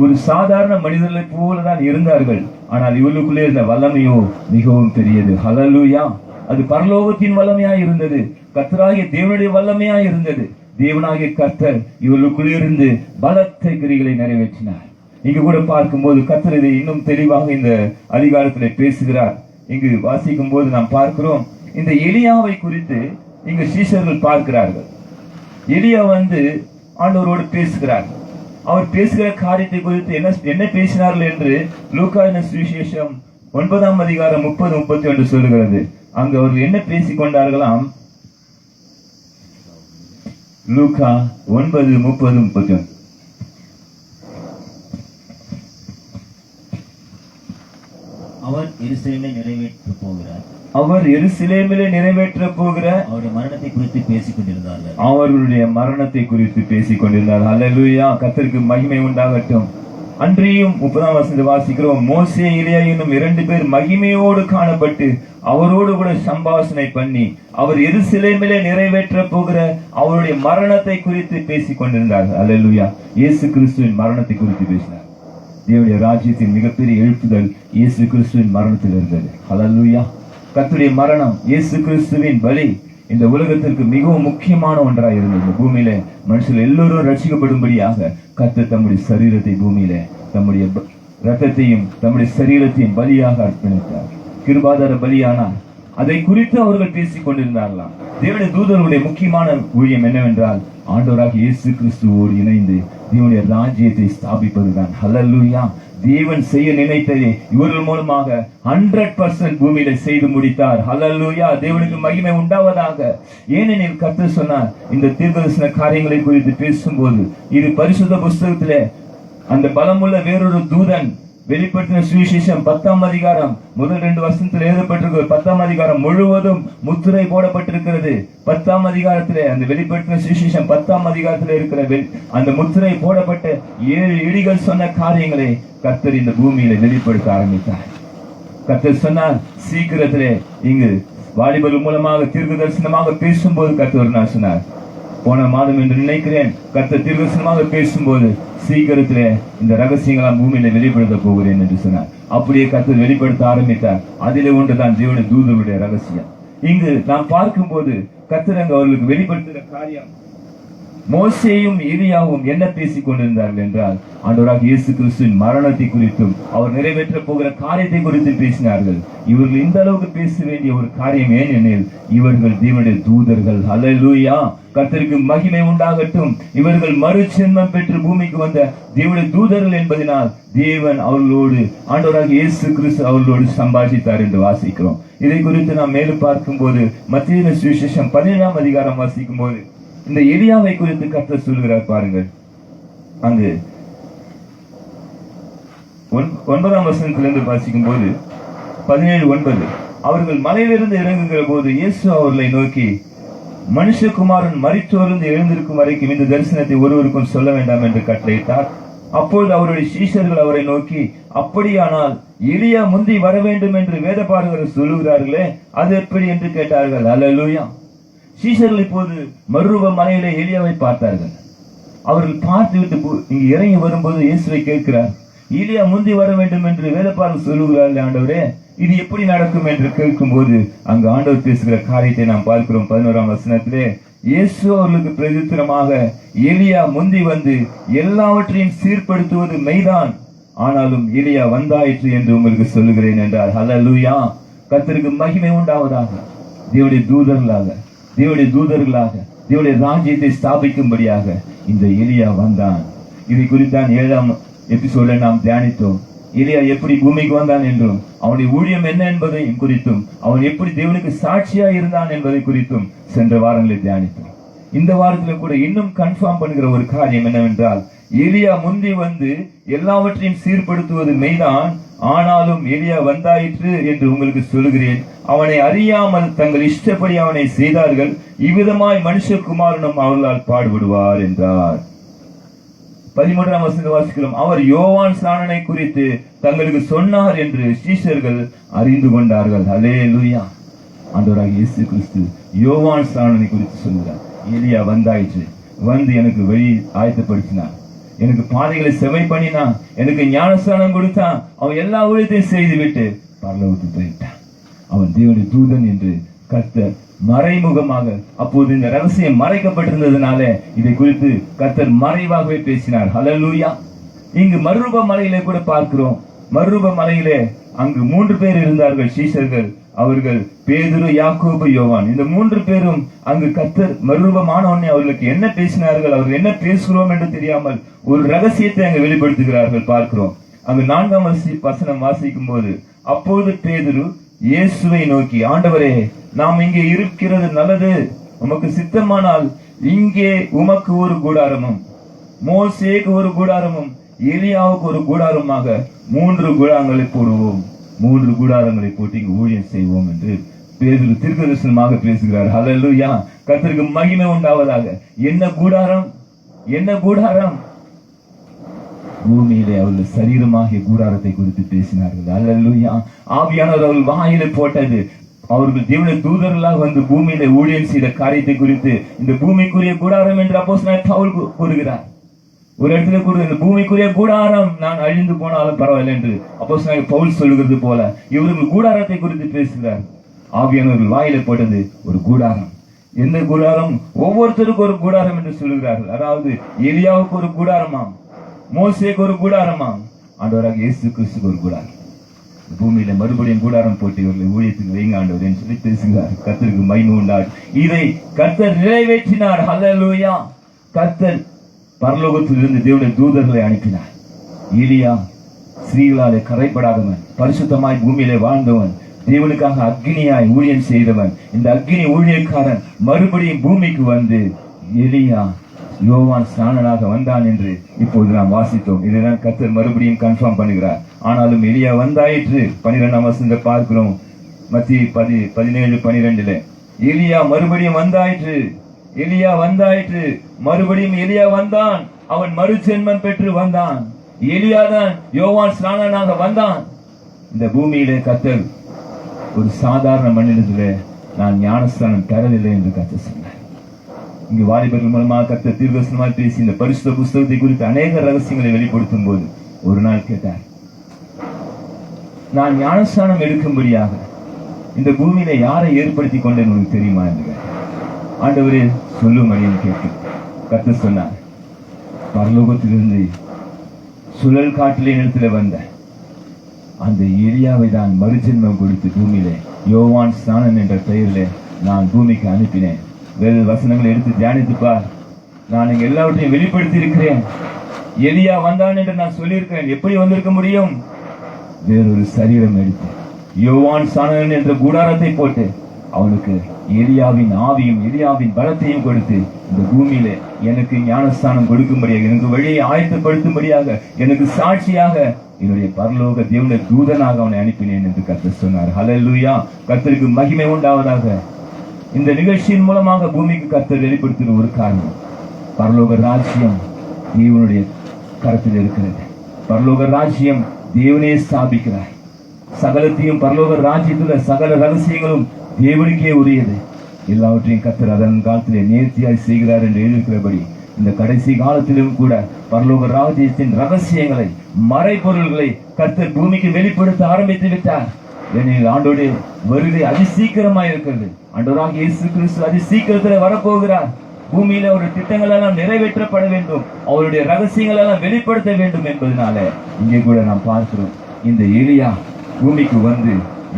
ஒரு சாதாரண மனிதர்களை போலதான் இருந்தார்கள். ஆனால் இவர்களுக்குள்ளே இருந்த வல்லமையோ மிகவும் பெரியது. ஹல்லேலூயா. அது பரலோகத்தின் வல்லமையாய் இருந்தது, கர்த்தராகிய தேவனுடைய வல்லமையாய் இருந்தது. தேவனாகிய கர்த்தர் இவர்களுக்குள் இருந்து பலத்த கிரிகளை நிறைவேற்றினார். இங்கு கூட பார்க்கும்போது கர்த்தர் இதை இன்னும் தெளிவாக இந்த அதிகாரத்திலே பேசுகிறார். இங்கு வாசிக்கும் போது நாம் பார்க்கிறோம், இந்த எலியாவை குறித்து இங்கு சீஷர்கள் பார்க்கிறார்கள். எலியா வந்து ஆண்டவரோடு பேசுகிறார். அவர் பேசுகிற காரியத்தை குறித்து என்ன பேசினார்கள் என்று லூக்கா சுவிசேஷம் 9ஆம் அதிகாரம் 30-31 சொல்லுகிறது. அங்கு அவர்கள் என்ன பேசிக் கொண்டார்களாம்? லூக்கா 9:30-31. அவர் எருசலேமிலே நிறைவேற்றப் போகிறார். அவர் எருசலேமிலே நிறைவேற்றப் போகிற அவருடைய மரணத்தை குறித்து பேசிக் கொண்டிருந்தார்கள். அவர்களுடைய மரணத்தை குறித்து பேசிக் கொண்டிருந்தார்கள். ஹல்லேலூயா. கர்த்தருக்கு மகிமை உண்டாகட்டும். அன்றியும் 30ஆம் வசனத்தை வாசிக்கிறோம். மோசே எலியா என்னும் 2 பேர் மகிமையோடு காணப்பட்டு அவரோடு கூட சம்பாஷணை பண்ணி அவர் எருசலேமிலே நிறைவேற்ற போகிற அவருடைய மரணத்தை குறித்து பேசிக் கொண்டிருந்தார்கள். அல்லேலூயா. இயேசு கிறிஸ்துவின் மரணத்தை குறித்து பேசினார். தேவனுடைய ராஜ்யத்தின் மிகப்பெரிய எழுப்புதல் இயேசு கிறிஸ்துவின் மரணத்தில் இருந்தது. அல்லேலூயா. கர்த்தருடைய மரணம், இயேசு கிறிஸ்துவின் பலி இந்த உலகத்திற்கு மிகவும் முக்கியமான ஒன்றாக இருந்தது. இந்த பூமியில மனுஷர்கள் எல்லோரும் ரட்சிக்கப்படும்படியாக கர்த்தர் தம்முடைய சரீரத்தை பூமியில தம்முடைய ரத்தத்தையும் தம்முடைய சரீரத்தையும் பலியாக அர்ப்பணித்தார். கிருபாதார பலியானார். அதை குறித்து அவர்கள் பேசிக் கொண்டிருந்தார்களாம். தேவனுடைய தூதர்களுடைய முக்கியமான ஊழியம் என்னவென்றால் ஆண்டவராக இயேசு கிறிஸ்துவோடு இணைந்து தேவனுடைய ராஜ்யத்தை ஸ்தாபிப்பதுதான். ஹல்லேலூயா. தேவன் செய்ய நினைத்ததை இவர்கள் மூலமாக 100% பூமியில செய்து முடித்தார். ஹல்லேலூயா. தேவனுக்கு மகிமை உண்டாவதாக. ஏனெனில் கர்த்தர் சொன்னார், இந்த தீர்க்கதரிசன காரியங்களை குறித்து பேசும்போது இது பரிசுத்த புஸ்தகத்திலே அந்த பலமுள்ள வேறொரு தூதன் வெளிப்படுத்தின சுவிசேஷம் 10ஆம் அதிகாரம் முதல் 2 வசனத்தில் எழுதப்பட்டிருக்கிறது. 10ஆம் அதிகாரம் முழுவதும் முத்திரை போடப்பட்டிருக்கிறது. 10ஆம் அதிகாரத்திலே அந்த வெளிப்படுத்தின சுவிசேஷம் 10ஆம் அதிகாரத்தில் இருக்கிற அந்த முத்திரை போடப்பட்ட 7 இடிகள் சொன்ன காரியங்களை கர்த்தர் இந்த பூமியில வெளிப்படுத்த ஆரம்பித்தார். கர்த்தர் சொன்னார், சீக்கிரத்திலே இங்கு வாலிபர்கள் மூலமாக தீர்க்க தரிசனமாக பேசும்போது கர்த்தர் சொன்னார், போன மாதம் என்று நினைக்கிறேன், கர்த்தர் தீர்க்கதரிசனமாக பேசும்போது சீக்கிரத்திலே இந்த ரகசியங்களாம் பூமியில வெளிப்படுத்த போகிறேன் என்று சொன்னார். அப்படியே கர்த்தர் வெளிப்படுத்த ஆரம்பித்தார். அதிலே ஒன்றுதான் தேவனுடைய தூதர்களுடைய ரகசியம். இங்கு நாம் பார்க்கும்போது கர்த்தர் அங்கு அவர்களுக்கு வெளிப்படுத்துகிற காரியம், மோசேயும் எலியாவும் என்ன பேசிக் கொண்டிருந்தார்கள் என்றால் ஆண்டவராக இயேசு கிறிஸ்துவின் மரணத்தை குறித்தும் அவர் நிறைவேற்ற போகிற காரியத்தை குறித்து பேசினார்கள். இவர்கள் இந்த அளவுக்கு பேச வேண்டிய ஒரு காரியம் ஏனெனில் இவர்கள் தேவனுடைய தூதர்கள். அல்லேலூயா. கர்த்தருக்கு மகிமை உண்டாகட்டும். இவர்கள் மறுஜென்மம் பெற்று பூமிக்கு வந்த தேவனுடைய தூதர்கள் என்பதனால் தேவன் அவர்களோடு ஆண்டவராக இயேசு கிறிஸ்து அவர்களோடு சம்பாஷித்தார் என்று வாசிக்கிறோம். இதை குறித்து நாம் மேலும் பார்க்கும்போது மத்தேயு சுவிசேஷம் 17ஆம் அதிகாரம் வாசிக்கும் போது இந்த எலியாவை குறித்து கர்த்தர் சொல்கிறார். பாருங்கள், அங்கு 9ஆம் வசனத்திலிருந்து வாசிக்கும் போது 17:9 அவர்கள் மலையிலிருந்து இறங்குகிற போது இயேசு அவர்களை நோக்கி, மனுஷகுமாரன் மரித்தோரிலிருந்து எழுந்திருக்கும் வரைக்கும் இந்த தரிசனத்தை ஒருவருக்கும் சொல்ல வேண்டாம் என்று கட்டளையிட்டார். அப்பொழுது அவருடைய சீஷர்கள் அவரை நோக்கி, அப்படியானால் எலியா முந்தி வர வேண்டும் என்று வேதபாரகர்கள் சொல்லுகிறார்களே, அது எப்படி என்று கேட்டார்கள். அல்லேலூயா. சீஷர்கள் இப்போது மறுரூப மலையிலே எலியாவை பார்த்தார்கள். அவர்கள் பார்த்துவிட்டு இங்கு இறங்கி வரும்போது இயேசுவை கேட்கிறார், எலியா முந்தி வர வேண்டும் என்று வேதபாரகர்கள் சொல்லுகிறார்கள் ஆண்டவரே, இது எப்படி நடக்கும் என்று கேட்கும் போது அங்கு ஆண்டவர் பேசுகிற காரியத்தை நாம் பார்க்கிறோம். 11ஆம் வசனத்திலே இயேசு அவர்களுக்கு பிரதித்திரமாக, எலியா முந்தி வந்து எல்லாவற்றையும் சீர்படுத்துவது மெய்தான், ஆனாலும் எலியா வந்தாயிற்று என்று உங்களுக்கு சொல்லுகிறேன் என்றார். ஹல்லேலூயா. கர்த்தருக்கு மகிமை உண்டாவதாக. தேவனுடைய தூதர்களாக தேவனுடைய ராஜ்யத்தை ஸ்தாபிக்கும்படியாக இந்த எலியா வந்தான். இதை குறித்தான் 7ஆம் எபிசோட நாம் தியானித்தோம். எலியா எப்படி பூமிக்கு வந்தான் என்றும் அவனுடைய ஊழியம் என்ன என்பதையும் குறித்தும் அவன் எப்படி தேவனுக்கு சாட்சியா இருந்தான் என்பதை குறித்தும் சென்ற வாரங்களில் தியானித்தோம். இந்த வாரத்தில் கூட இன்னும் கன்ஃபார்ம் பண்ணுகிற ஒரு காரியம் என்னவென்றால், எலியா முந்தி வந்து எல்லாவற்றையும் சீர்படுத்துவது மெய்தான், ஆனாலும் எலியா வந்தாயிற்று என்று உங்களுக்கு சொல்லுகிறேன். அவனை அறியாமல் தங்கள் இஷ்டப்படி அவனை செய்தார்கள். இவ்விதமாய் மனுஷகுமாரனும் அவர்களால் பாடுபடுவார் என்றார். 13ஆம் வசனத்தை வாசிக்கிறோம். அவர் யோவான் ஸ்நானனை குறித்து தங்களுக்கு சொன்னார் என்று சீஷர்கள் அறிந்து கொண்டார்கள். அல்லேலூயா. ஆண்டவராக இயேசு கிறிஸ்து யோவான் ஸ்நானனை குறித்து சொல்கிறார். எலியா வந்தாயிற்று, வந்து எனக்கு வழி ஆயத்தப்படுத்தினான், எனக்கு பாதைகளை செவை பண்ணினான், எனக்கு ஞானஸ்நானம் கொடுத்தான். அவன் எல்லா ஊழியத்தையும் செய்துவிட்டு பரலோகத்துக்கு போயிட்டான். அவன் தேவனுடைய தூதன் என்று கர்த்தர் மறைமுகமாக, அப்போது இந்த ரகசியம் மறைக்கப்பட்டிருந்ததுனால இதை குறித்து கர்த்தர் மறைவாகவே பேசினார். ஹல்லேலூயா. இங்கு மறுரூப மலையிலே கூட பார்க்கிறோம். மறுரூப மலையிலே அங்கு 3 பேர் இருந்தார்கள் சீஷர்கள். அவர்கள் பேதுரு, யாக்கோபு, யோவான். இந்த 3 பேரும் அங்கு கர்த்தர் மறுரூபமான உடனே அவர்களுக்கு என்ன பேசினார்கள், அவர்கள் என்ன பேசுகிறோம் என்று தெரியாமல் ஒரு ரகசியத்தை அங்கு வெளிப்படுத்துகிறார்கள் பார்க்கிறோம். அங்கு 4ஆம் வசனம் வாசிக்கும் போது, அப்போது பேதுரு இயேசுவை நோக்கி, ஆண்டவரே, நாம் இங்கே இருக்கிறது நல்லது. உமக்கு சித்தமானால் இங்கே உமக்கு ஒரு கூடாரமும் மோசேக்கு ஒரு கூடாரமும் எலியாவுக்கு ஒரு கூடாரமாக 3 கூடாரங்களை போடுவோம். 3 கூடாரங்களை போட்டு இங்கு ஊழியம் செய்வோம் என்று பேதுரு தீர்க்கதரிசனமாக பேசுகிறார். ஹல்லேலூயா. கர்த்தருக்கு மகிமை உண்டாவதாக. என்ன கூடாரம்? என்ன கூடாரம்? பூமியிலே அவர்கள் சரீரமாகிய கூடாரத்தை குறித்து பேசினார்கள். அல்லேலூயா. ஆவியானவர் அவர்கள் வாயிலே போட்டது அவர்கள் தேவனுடைய தூதர்களாக வந்து பூமியில ஊழியம் செய்த காரியத்தை குறித்து இந்த பூமிக்குரிய கூடாரம் என்று அப்போஸ்தலனாகிய பவுல் கூறுகிறார். ஒரு இடத்துல கூட இந்த பூமிக்குரிய கூடாரம் நான் அழிந்து போனாலும் பரவாயில்லை என்று அப்போஸ்தலனாகிய பவுல் சொல்லுகிறது போல இவர்கள் கூடாரத்தை குறித்து பேசுகிறார். ஆவியானவர்கள் வாயிலே போட்டது ஒரு கூடாரம். எந்த கூடாரம்? ஒவ்வொருத்தருக்கும் ஒரு கூடாரம் என்று சொல்லுகிறார்கள். அதாவது எலியாவுக்கு ஒரு கூடாரமாம், மோசேக்கு ஒரு கூடாரமாம், ஆண்டவராக இயேசு கிறிஸ்துக்கு ஒரு கூடாரம். பூமியில மறுபடியும் கூடாரம் போட்டு இவர்களை ஊழியத்துக்கு வைங்க ஆண்டவர் என்று சொல்லி பேசுகிறார். கர்த்தருக்கு மகிமை உண்டாது. இதை கர்த்தர் நிறைவேற்றினார். ஹல்லேலூயா. கர்த்தர் பரலோகத்திலிருந்து தேவனுடைய தூதர்களை அனுப்பினார். எலியா ஸ்ரீகளாலே கரைப்படாதவன், பரிசுத்தமாய் பூமியிலே வாழ்ந்தவன், தேவனுக்காக அக்னியாய் ஊழியம் செய்தவன். இந்த அக்னி ஊழியக்காரன் மறுபடியும் பூமிக்கு வந்து எலியா யோவான் ஸ்நானனாக வந்தான் என்று இப்போது நாம் வாசித்தோம். இதுதான் கர்த்தர் மறுபடியும் கன்ஃபார்ம் பண்ணுகிறார். ஆனாலும் எலியா வந்தாயிற்று. 12ஆம் வசனத்தை பார்க்கிறோம். மத்திய 17:12 எலியா மறுபடியும் வந்தாயிற்று. எலியா வந்தாயிற்று. மறுபடியும் எலியா வந்தான். அவன் மறுஜென்மம் பெற்று வந்தான். எலியாதான் யோவான் ஸ்நானனாக வந்தான். இந்த பூமியிலே கர்த்தர் ஒரு சாதாரண மனிதர்களே நான் ஞானஸ்தானம் பெறவில்லை என்று கர்த்தர் சொன்னார். இங்கு வாலிபர்கள் மூலமாக கர்த்தர் தீர்க்கதரிசனமாக பேசி இந்த பரிசுத்த புஸ்தகத்தை குறித்து அநேக ரகசியங்களை வெளிப்படுத்தும் போது ஒரு நாள் கேட்டார், நான் ஞானஸ்தானம் எடுக்கும்படியாக இந்த பூமியில யாரை ஏற்படுத்தி கொண்டேன் உனக்கு தெரியுமா என்று கேட்டார். ஆண்டவரே சொல்லும் அடியேன் கேட்டு கர்த்தர் சொன்னார், பரலோகத்திலிருந்து சுழல் காட்டிலே இடத்துல வந்த அந்த எலியாவை தான் மறுஜென்மம் கொடுத்து பூமியிலே யோவான் ஸ்நானன் என்ற பெயரிலே நான் பூமிக்கு அனுப்பினேன். வேறு வசனங்களை எடுத்து தியானித்துப்பார். நான் இங்க எல்லாவற்றையும் வெளிப்படுத்தி இருக்கிறேன். எலியா வந்தான் என்று நான் சொல்லியிருக்கிறேன். எப்படி வந்திருக்க முடியும்? வேறொரு சரீரம் எடுத்து யோவான் ஸ்நானன் என்ற கூடாரத்தை போட்டு அவனுக்கு எலியாவின் ஆவியும் எலியாவின் பலத்தையும் கொடுத்து இந்த பூமியில எனக்கு ஞானஸ்தானம் கொடுக்கும்படியாக, எனக்கு வழியை ஆயத்தப்படுத்தும்படியாக, எனக்கு சாட்சியாக என்னுடைய பரலோக தேவனுடைய தூதனாக அவனை அனுப்பினேன் என்று கர்த்தர் சொன்னார். ஹல்லேலூயா. கர்த்தருக்கு மகிமை உண்டாவதாக. இந்த நிகழ்ச்சியின் மூலமாக பூமிக்கு கர்த்தர் வெளிப்படுத்துகிற ஒரு காரணம், பரலோக ராஜ்யம் தேவனுடைய கரத்தில் இருக்கிறது. பரலோக ராஜ்யம் தேவனே ஸ்தாபிக்கிறார். சகலத்தையும் பரலோக ராஜ்யத்துல சகல ரகசியங்களும் தேவனுக்கே உரியது. எல்லாவற்றையும் கர்த்தர் அதன் காலத்திலே நேர்த்தியாய் செய்கிறார் என்று எழுதியிருக்கிறபடி இந்த கடைசி காலத்திலும் கூட பரலோக ராஜ்யத்தின் ரகசியங்களை, மறைபொருள்களை கர்த்தர் பூமிக்கு வெளிப்படுத்த ஆரம்பித்து விட்டார். ஏனெனில் ஆண்டோடைய வருகை அதிசீக்கிரமாய் இருக்கிறது. ஆண்டவராகிய இயேசு கிறிஸ்து அதிசீக்கிரத்தில் வரப்போகிறார். பூமியில அவருடைய திட்டங்கள் எல்லாம் நிறைவேற்றப்பட வேண்டும், அவருடைய ரகசியங்கள் எல்லாம் வெளிப்படுத்த வேண்டும் என்பதனால இங்கே கூட நாம் பார்க்கிறோம். இந்த எலியா பூமிக்கு வந்து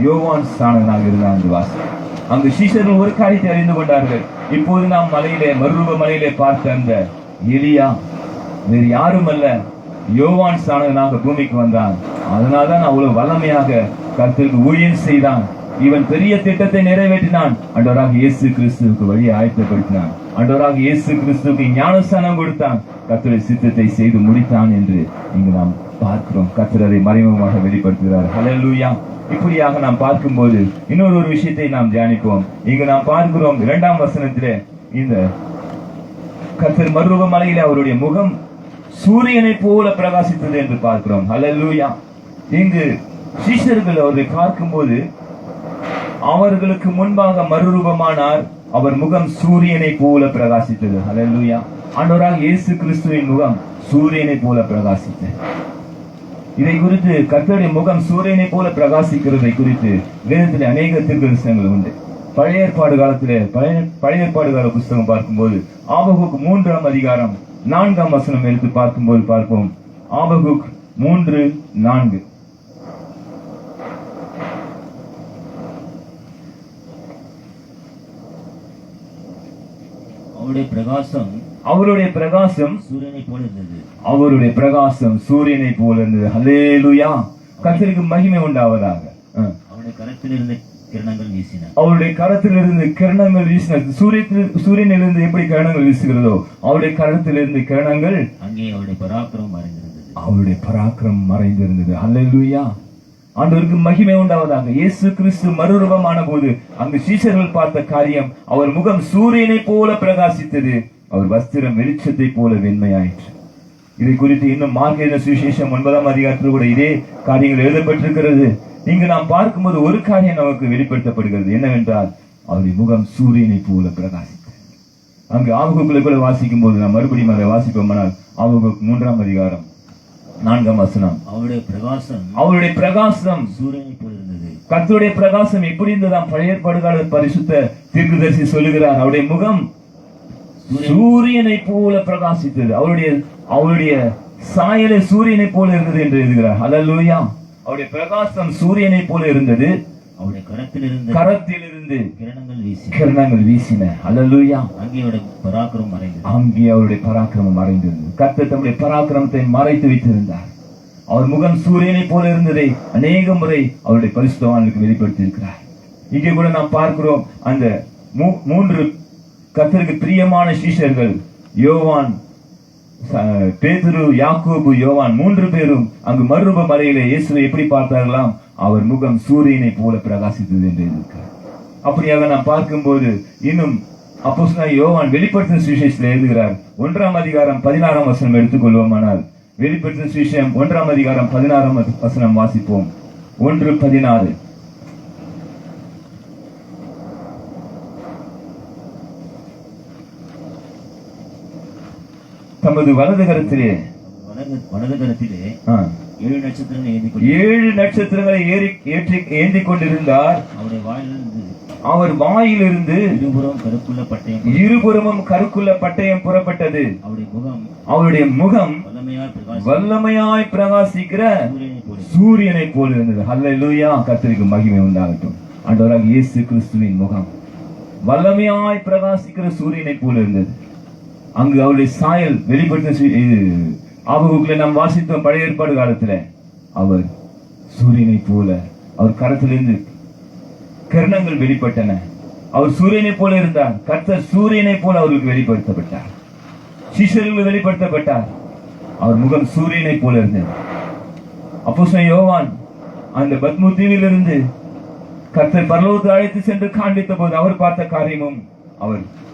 யோவான் ஸ்நானனாக இருந்தான் என்று வாசம். அங்கு சீஷர்கள் ஒரு காரியத்தை அறிந்து கொண்டார்கள். இப்போது நாம் மலையிலே மறுரூப மலையிலே பார்த்த அந்த எலியா வேறு யாரும் அல்ல, யோவான் ஸ்நானனாக பூமிக்கு வந்தான். அதனால்தான் அவ்வளவு வல்லமையாக கர்த்தருக்கு ஊழியம் செய்தான். இவன் பெரிய திட்டத்தை நிறைவேற்றினான். ஆண்டவராக இயேசு கிறிஸ்துவுக்கு வழியை ஆயத்தப்படுத்தினான். ஆண்டவராக இயேசு கிறிஸ்துவுக்கு ஞானஸ்தானம் கொடுத்தான். கர்த்தருடைய சித்தத்தை செய்து முடித்தான் என்று இங்கு நாம் பார்க்கிறோம். கர்த்தர் அதை மறைமுகமாக வெளிப்படுத்துகிறார். ஹல்லேலூயா. இப்படியாக நாம் பார்க்கும்போது இன்னொரு விஷயத்தை நாம் தியானிப்போம். இங்கு நாம் பார்க்கிறோம் 2ஆம் வசனத்திலே இந்த கர்த்தர் மறுரூப மலையிலே அவருடைய முகம் சூரியனை போல பிரகாசித்தது என்று பார்க்கிறோம். ஹல்லேலூயா. இங்கு சீஷர்கள் அவரை பார்க்கும்போது அவர்களுக்கு முன்பாக மறுரூபமானார். அவர் முகம் சூரியனை போல பிரகாசித்தது. ஹல்லேலூயா. ஆண்டவராக இயேசு கிறிஸ்துவின் முகம் சூரியனை போல பிரகாசித்தது. இதை குறித்து கர்த்தருடைய முகம் சூரியனை போல பிரகாசிக்கிறதை குறித்து வேதத்திலே அநேக தீர்க்கதரிசனங்கள் உண்டு. பழைய ஏற்பாடு காலத்திலே பழைய ஏற்பாடு கால புஸ்தகம் பார்க்கும்போது ஆபகுக் 3ஆம் அதிகாரம் 4ஆம் வசனம் எடுத்து பார்க்கும்போது பார்ப்போம். ஆபகுக் 3:4. அவருடைய பிரகாசம் சூரியனை போல இருந்தது. அவருடைய பிரகாசம் சூரியனை போல இருந்தது. ஹல்லேலூயா. கர்த்தருக்கு மகிமை உண்டாவதாக. அவருடைய கரத்திலிருந்து கிரணங்கள் வீசின. அவருடைய கரத்திலிருந்து கிரணங்கள் வீசின. சூரியனிலிருந்து எப்படி கிரணங்கள் வீசுகிறதோ அவருடைய கரத்திலிருந்து கிரணங்கள், அங்கே அவருடைய பராக்கிரமம் மறைந்திருந்தது. அவருடைய பராக்கிரமம் மறைந்திருந்தது. ஹல்லேலூயா. ஆண்டவருக்கு மகிமை உண்டாவதாக. இயேசு கிறிஸ்து மறுரூபமான போது அங்கு சீஷர்கள் பார்த்த காரியம், அவர் முகம் சூரியனை போல பிரகாசித்தது. அவர் வஸ்திரம் வெளிச்சத்தை போல வெண்மையாயிற்று. இதை குறித்து இன்னும் மார்க் எழுதின சுவிசேஷம் 9ஆம் அதிகாரத்தில் கூட இதே காரியங்கள் எழுதப்பட்டிருக்கிறது. இங்கு நாம் பார்க்கும்போது ஒரு காரியம் நமக்கு வெளிப்படுத்தப்படுகிறது. என்னவென்றால் அவருடைய முகம் சூரியனை போல பிரகாசித்தது. அங்கு ஆபகுக்குள்ள கூட வாசிக்கும் போது நாம் மறுபடியும் அதை வாசிப்போமானால் ஆபகுக்கு 3ஆம் அதிகாரம் 4ஆம் வசனம், அவருடைய பிரகாசம் சூரியனை போல இருந்தது. கர்த்தருடைய பிரகாசம் எப்படி இருந்ததாம்? பழைய ஏற்பாடு பரிசுத்த தீர்க்கதரிசி சொல்லுகிறார், அவருடைய முகம் சூரியனை போல பிரகாசித்தது. அவருடைய சாயலை சூரியனை போல இருந்தது என்று எழுதுகிறார். ஹல்லேலூயா. அவருடைய பிரகாசம் சூரியனை போல இருந்தது. அவருடைய கரத்திலிருந்து கிரணங்கள் வீசின. ஹல்லேலூயா. அங்கே அவருடைய பராக்கிரமம் மறைந்தது. கர்த்தர் தம்முடைய பராக்கிரமத்தை மறைத்து வைத்திருந்தார். அவர் முகம் சூரியனை போல இருந்ததை அநேக முறை அவருடைய பரிசுத்தவான்களுக்கு வெளிப்படுத்தி இருக்கிறார். இங்கே கூட நாம் பார்க்கிறோம், அந்த 3 கர்த்தருக்கு பிரியமான சீஷர்கள் யோவான், பேதுரு, யாக்கோபு, யோவான் 3 பேரும் அங்கு மறுரூப மலையிலே இயேசுவை எப்படி பார்த்தார்களாம்? அவர் முகம் சூரியனை போல பிரகாசித்தது என்று இருக்கிறார். அப்படியாக நாம் பார்க்கும்போது இன்னும் அப்போஸ்தலனாகிய யோவான் வெளிப்படுத்தின சுவிசேஷத்தில் எழுதுகிறார். 1ஆம் அதிகாரம் 16ஆம் வசனம் எடுத்துக்கொள்வோமானால், வெளிப்படுத்தின சுவிசேஷம் 1ஆம் அதிகாரம் 16ஆம் வசனம் வாசிப்போம். 1:16. தமது வலது கரத்திலே 7 நட்சத்திரங்களை ஏந்தி கொண்டிருந்தார். அவர் வாயிலிருந்து இருபுறமும் கருக்குள்ள பட்டயம் புறப்பட்டது. அவருடைய முகம் வல்லமையாய் பிரகாசிக்கிற சூரியனை போல இருந்தது. ஹல்லேலூயா. கர்த்தருக்கு மகிமை உண்டாகட்டும். ஆண்டவராகிய இயேசு கிறிஸ்துவின் முகம் வல்லமையாய் பிரகாசிக்கிற சூரியனை போல இருந்தது. அங்கு அவருடைய சாயல் வெளிப்படுத்த ஆபகுக்குள்ள நாம் வாசித்தோம். பழைய ஏற்பாடு காலத்துல அவர் சூரியனை போல, அவர் கரத்திலிருந்து கிரணங்கள் வெளிப்பட்டன. அவர் சூரியனை போல இருந்தார். கர்த்தர் சூரியனை போல அவர்களுக்கு வெளிப்படுத்தப்பட்டார். சீஷர்களுக்கு வெளிப்படுத்தப்பட்டார். அவர் முகம் சூரியனை போல இருந்தது. அப்போஸ்தலன் யோவான் அந்த பத்மு தீவிலிருந்து கர்த்தர் பரலோகத்தை அழைத்து சென்று காண்பித்த போது அவர் பார்த்த காரியமும்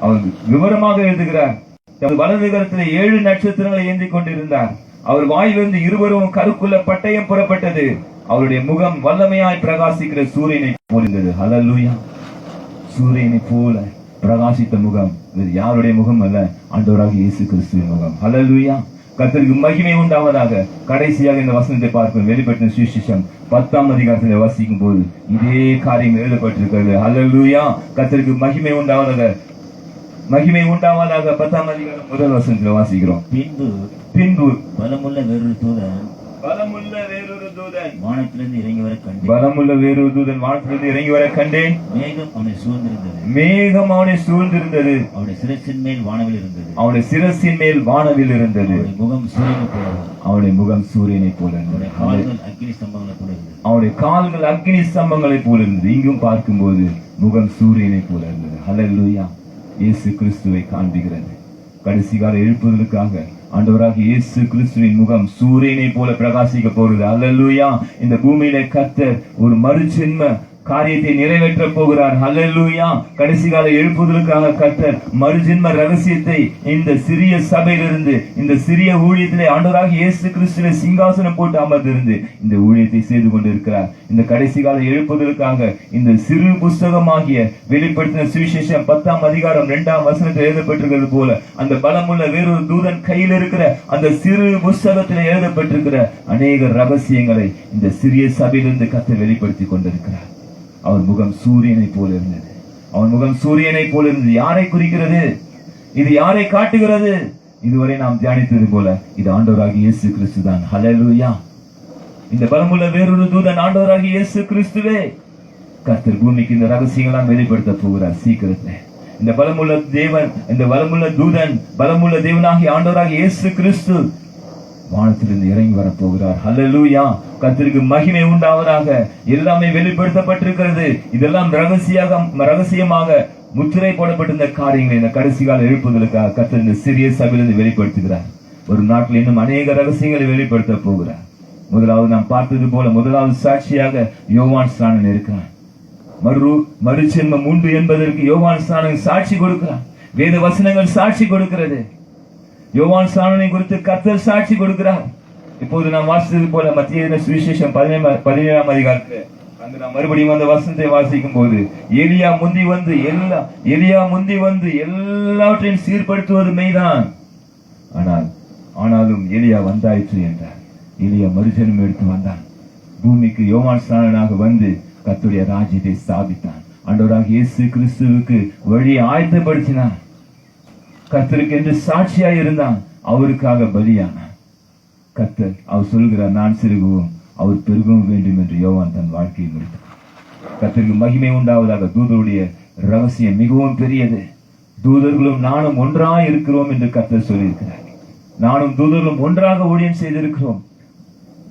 அவர் விவரமாக எழுதுகிறார். தமது வலது கரத்திலே 7 நட்சத்திரங்களை ஏந்தி கொண்டிருந்தார். அவர் வாயிலிருந்து இருவரும் கருக்குள்ள பட்டயம் புறப்பட்டது. அவருடைய முகம் வல்லமையாய் பிரகாசிக்கிற சூரியனை போல இருந்தது. ஹல்லேலூயா. சூரியனை போல பிரகாசித்த முகம் யாருடைய முகம் அல்ல, ஆண்டவராகிய இயேசு கிறிஸ்துவின் முகம். ஹல்லேலூயா. கர்த்தருக்கு மகிமை உண்டாவதாக. கடைசியாக இந்த வசனத்தை பார்க்கும். வெளிப்படுத்தின சுவிசேஷம் 10ஆம் அதிகாரத்தில் வாசிக்கும் போது இதே காரியம் எழுதப்பட்டிருக்கிறது. ஹல்லேலூயா. கர்த்தருக்கு மகிமை உண்டாவதாக. 10ஆம் அதிகாரம் 1 வசனத்தில் வாசிக்கிறோம். பின்பு பலமுள்ள வேறொரு தூதன் வானத்திலிருந்து இறங்கி வர கண்டேன். மேகம் அவனை சூழ்ந்திருந்தது. அவருடைய சிரசின் மேல் வானவில் இருந்தது. அவருடைய முகம் சூரியனை போல இருந்தது. அவருடைய கால்கள் அக்கினி ஸ்தம்பங்களை போல இருந்தது. இங்கும் பார்க்கும்போது முகம் சூரியனை போல இருந்தது. ஹல்லேலூயா. இயேசு கிறிஸ்துவை காண்பிக்கிறது. கடைசி கால எழுப்புதலுக்காக ஆண்டவராகிய இயேசு கிறிஸ்துவின் முகம் சூரியனை போல பிரகாசிக்க போகிறது. அல்லேலூயா. இந்த பூமியில கர்த்தர் ஒரு மறுஜென்ம காரியத்தை நிறைவேற்ற போகிறார். ஹல்லேலூயா. கடைசி கால எழுப்புதலுக்காக கர்த்தர் மறுஜென்ம ரகசியத்தை இந்த சிறிய சபையிலிருந்து, இந்த சிறிய ஊழியத்திலே ஆண்டவராகிய இயேசு கிறிஸ்துவை சிங்காசனம் போட்டு அமர்ந்திருந்து இந்த ஊழியத்தை செய்து கொண்டிருக்கிறார். இந்த கடைசி கால எழுப்புதலுக்காக இந்த சிறு புஸ்தகமாகிய வெளிப்படுத்தின சுவிசேஷம் 10ஆம் அதிகாரம் 2ஆம் வசனத்தில் எழுதப்பட்டிருக்கிறது போல அந்த பலமுள்ள வேறொரு தூதன் கையில் இருக்கிற அந்த சிறு புஸ்தகத்தில் எழுதப்பட்டிருக்கிற அநேக ரகசியங்களை இந்த சிறிய சபையிலிருந்து கர்த்தர் வெளிப்படுத்தி கொண்டிருக்கிறார். அவர் முகம் சூரியனை போல இருந்தது. அவன் முகம் சூரியனை போல இருந்தது. யாரை குறிக்கிறது? இது யாரை காட்டுகிறது? இதுவரை நாம் தியானித்தது போல இது ஆண்டவராகிய இயேசு கிறிஸ்து தான். ஹல்லேலூயா. இந்த பலமுள்ள வேறொரு தூதன் ஆண்டவராகிய இயேசு கிறிஸ்துவே. கர்த்தர் பூமிக்கு இந்த ரகசியங்களாம் வெளிப்படுத்த போகிறார் சீக்கிரத்தில். இந்த பலமுள்ள தேவன், இந்த பலமுள்ள தூதன், பலமுள்ள தேவனாகிய ஆண்டவராகிய இயேசு கிறிஸ்து வானத்திலிருந்து இறங்கி வரப்போகிறார். ஹல்லேலூயா. கர்த்தருக்கு மகிமை உண்டாவதாக. எல்லாமே வெளிப்படுத்தப்பட்டிருக்கிறது. இதெல்லாம் ரகசியமாக முத்திரை போடப்பட்டிருந்த காரியங்களை இந்த கடைசி கால எழுப்புதலுக்காக கர்த்தர் இந்த சிறிய சபையிலிருந்து வெளிப்படுத்துகிறார். ஒரு நாட்டில் இன்னும் அநேக ரகசியங்களை வெளிப்படுத்த போகிறார். முதலாவது நாம் பார்த்தது போல முதலாவது சாட்சியாக யோவான் ஸ்நானன் இருக்கிறான். மறுஜென்மம் உண்டு என்பதற்கு யோவான் ஸ்நானன் சாட்சி கொடுக்கிறான். வேத வசனங்கள் சாட்சி கொடுக்கிறது. யோவான் ஸ்நானனை குறித்து கர்த்தர் சாட்சி கொடுக்கிறார். இப்போது நாம் வாசித்தது போல மத்திய சுவிசேஷம் 17ஆம் அதிகாரத்தில் அங்கு நாம் மறுபடியும் அந்த வசனத்தை வாசிக்கும் போது எலியா முந்தி வந்து எல்லாவற்றையும் சீர்படுத்துவது மெய்தான், ஆனாலும் எலியா வந்தாயிற்று என்றார். எலியா மறுஜன்மம் எடுத்து வந்தான். பூமிக்கு யோவான் ஸ்நானனாக வந்து கர்த்தருடைய ராஜ்யத்தை ஸ்தாபித்தான். ஆண்டவராக இயேசு கிறிஸ்துவுக்கு வழியை ஆயத்தப்படுத்தினான். கர்த்தருக்கு என்று சாட்சியாய் இருந்தான். அவருக்காக பலியானான். கர்த்தர் அவர் சொல்கிறார், நான் சிறுகவும் அவர் பெருகவும் வேண்டும் என்று யோவான் தன் வாழ்க்கையை முடித்தார். கர்த்தருக்கு மகிமை உண்டாவதாக. தூதருடைய ரகசியம் மிகவும் பெரியது. தூதர்களும் நானும் ஒன்றாய் இருக்கிறோம் என்று கர்த்தர் சொல்லியிருக்கிறார். நானும் தூதர்களும் ஒன்றாக ஊழியம் செய்திருக்கிறோம்.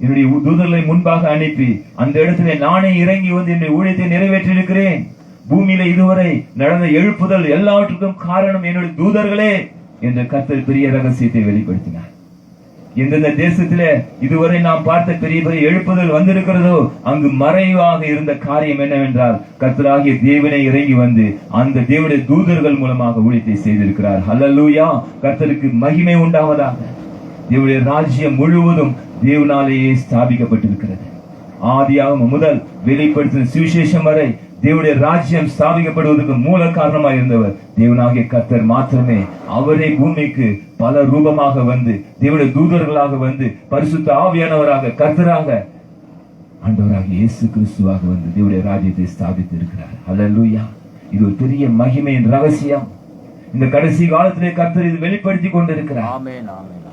என்னுடைய தூதர்களை முன்பாக அனுப்பி அந்த இடத்திலே நானே இறங்கி வந்து என்னுடைய ஊழியத்தை நிறைவேற்றியிருக்கிறேன். பூமியில இதுவரை நடந்த எழுப்புதல் எல்லாவற்றுக்கும் காரணம் என்னுடைய தூதர்களே என்ற கர்த்தர் பெரிய ரகசியத்தை வெளிப்படுத்தினார். எந்தெந்த தேசத்திலே இதுவரை நாம் பார்த்த பெரிய பெரிய எழுப்புதல் வந்திருக்கிறதோ அங்கு மறைவாக இருந்த காரியம் என்னவென்றால் கர்த்தராகிய தேவனை இறங்கி வந்து அந்த தேவனுடைய தூதர்கள் மூலமாக ஊழியத்தை செய்திருக்கிறார். ஹல்லேலூயா! கர்த்தருக்கு மகிமை உண்டாவதாக. தேவனுடைய ராஜ்யம் முழுவதும் தேவனாலேயே ஸ்தாபிக்கப்பட்டிருக்கிறது. ஆதியாகமம் முதல் வெளிப்படுத்தின சுவிசேஷம் வரை தேவனுடைய ராஜ்யம் ஸ்தாபிக்கப்படுவதற்கு மூல காரணமாக இருந்தவர் தேவனாகிய கர்த்தர் மாத்திரமே. அவரே பூமிக்கு பல ரூபமாக வந்து தேவனுடைய தூதர்களாக வந்து பரிசுத்த ஆவியானவராக கர்த்தராக ஆண்டவராக இயேசு கிறிஸ்துவாக வந்து தேவனுடைய ராஜ்யத்தை ஸ்தாபித்து இருக்கிறார். ஹல்லேலூயா! இது ஒரு பெரிய மகிமையின் ரகசியம். இந்த கடைசி காலத்திலே கர்த்தர் இது வெளிப்படுத்தி கொண்டிருக்கிறார்.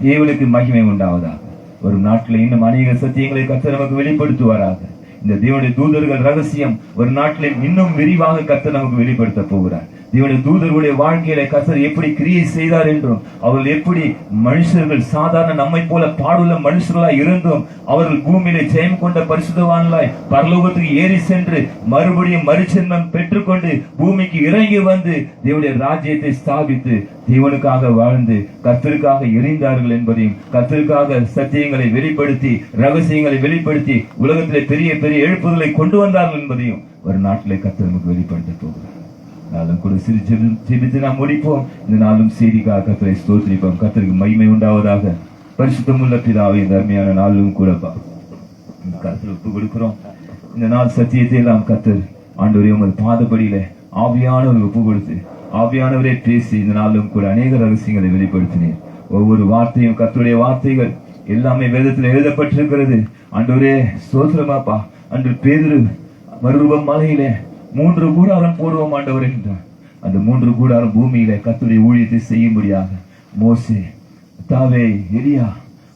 தேவனுக்கு மகிமை உண்டாவதாக. ஒரு நாட்டில் இன்னும் அநேக சத்தியங்களை கர்த்தர் நமக்கு வெளிப்படுத்துவாராக. இந்த தேவனுடைய தூதர்கள் ரகசியம் ஒரு நாட்டிலே இன்னும் விரிவாக கர்த்தர் நமக்கு வெளிப்படுத்த போகிறார். தேவனுடைய தூதர்களுடைய வாழ்க்கையில கர்த்தர் எப்படி கிரியை செய்தார் என்றும் அவர்கள் எப்படி மனுஷர்கள் சாதாரண நம்மை போல பாடுள்ள மனுஷர்களாய் இருந்தும் அவர்கள் பூமியிலே ஜெயம் கொண்ட பரிசுத்தவான்களாய் பரலோகத்துக்கு ஏறி சென்று மறுபடியும் மறுஜென்மம் பெற்றுக்கொண்டு பூமிக்கு இறங்கி வந்து தேவனுடைய ராஜ்யத்தை ஸ்தாபித்து தேவனுக்காக வாழ்ந்து கர்த்தருக்காக எரிந்தார்கள் என்பதையும் கர்த்தருக்காக சத்தியங்களை வெளிப்படுத்தி ரகசியங்களை வெளிப்படுத்தி உலகத்திலே பெரிய பெரிய எழுப்புதலை கொண்டு வந்தார்கள் என்பதையும் ஒரு நாட்டிலே கர்த்தர் நமக்கு வெளிப்படுத்த போகிறார். நாளும் கூட சிறு ஜெபித்து நாம் முடிப்போம். இந்த நாளும் செய்திக்காக கர்த்தரை ஸ்தோத்திரிப்போம். கர்த்தருக்கு மகிமை உண்டாவதாக. பரிசுத்தமுள்ள பிதாவே, இந்த அருமையான நாளும் கூட கர்த்தர் ஒப்பு கொடுக்கிறோம். இந்த நாள் சத்தியத்தை எல்லாம் கர்த்தர் ஆண்டவரே உமது பாதப்படியில ஆவியானவர் ஒப்பு கொடுத்து ஆவியானவரே பேசி இந்த நாளும் கூட அநேக ரகசியங்களை வெளிப்படுத்தினேன். ஒவ்வொரு வார்த்தையும் கர்த்தருடைய வார்த்தைகள் எல்லாமே வேதத்தில் எழுதப்பட்டிருக்கிறது. ஆண்டவரே ஸ்தோத்திரமாப்பா. அன்று பேதுரு மறுரூபம் மலையிலே 3 கூடாரம் போடுவோம் ஆண்டவர் என்றார். அந்த 3 கூடாரம் பூமியில கர்த்தருடைய ஊழியத்தை செய்யும்படியாக மோசே, தாவே, எலியா,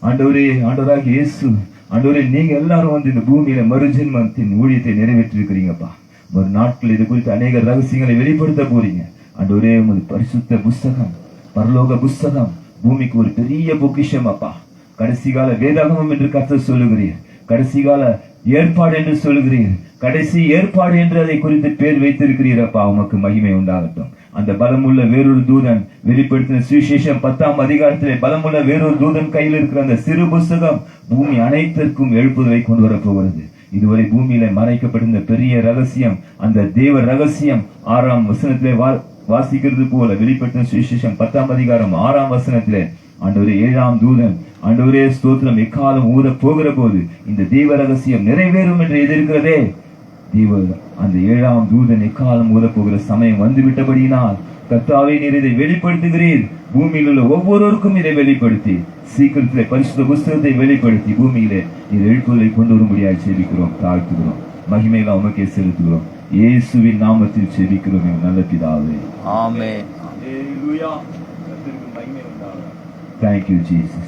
ஆண்டவரே, ஆண்டவராகிய இயேசு, ஆண்டவரே நீங்க எல்லாரும் வந்து இந்த பூமியில மறுஜென்மத்தின் ஊழியத்தை நிறைவேற்றி இருக்கிறீங்கப்பா. ஒரு நாட்கள் இது குறித்து அநேக ரகசியங்களை வெளிப்படுத்த போறீங்க. ஆண்டவரே உமது பரிசுத்த புஸ்தகம், பரலோக புஸ்தகம் பூமிக்கு ஒரு பெரிய பொக்கிஷம் அப்பா. கடைசி கால வேதாகமம் என்று கர்த்தர் சொல்லுகிறீர். கடைசி கால ஏற்பாடு என்று சொல்லுகிறீர். கடைசி ஏற்பாடு என்று அதை குறித்து பேர் வைத்திருக்கிறீரப்பா. உமக்கு மகிமை உண்டாகட்டும். அந்த பலமுள்ள வேறொரு தூதன் வெளிப்படுத்தின சுவிசேஷம் 10ஆம் அதிகாரத்திலே பலமுள்ள வேறொரு தூதன் கையில் இருக்கிற அந்த சிறு புஸ்தகம் பூமி அனைத்திற்கும் எழுப்புதலை கொண்டு வரப்போகிறது. இதுவரை பூமியில மறைக்கப்பட்டிருந்த பெரிய ரகசியம், அந்த தேவ ரகசியம் 6ஆம் வசனத்திலே வாசிக்கிறது போல வெளிப்படுத்தின சுவிசேஷம் 10ஆம் அதிகாரம் 6ஆம் வசனத்திலே ஆண்டவரே 7ஆம் தூதன் ஆண்டவரே ஸ்தோத்திரம் எக்காலம் ஊத போகிற போது இந்த தேவ ரகசியம் நிறைவேறும் என்று எதிர்க்கிறதே. அந்த 7ஆம் தூதன் எக்காலம் ஊத போகிற சமயம் வந்து விட்டபடியினால் கர்த்தாவே நீர் இதை வெளிப்படுத்துகிறீர். பூமியில் உள்ள ஒவ்வொருவருக்கும் இதை வெளிப்படுத்தி சீக்கிரத்திலே பரிசுத்த புஸ்தகத்தை வெளிப்படுத்தி பூமியிலே நீர் எழுப்புதலை கொண்டு வரும்படியாக செபிக்கிறோம், தாழ்த்துகிறோம். மகிமையெல்லாம் உமக்கே செலுத்துகிறோம். இயேசுவின் நாமத்தில் செபிக்கிறோம் நல்ல பிதாவே. ஆமென். Thank you, Jesus.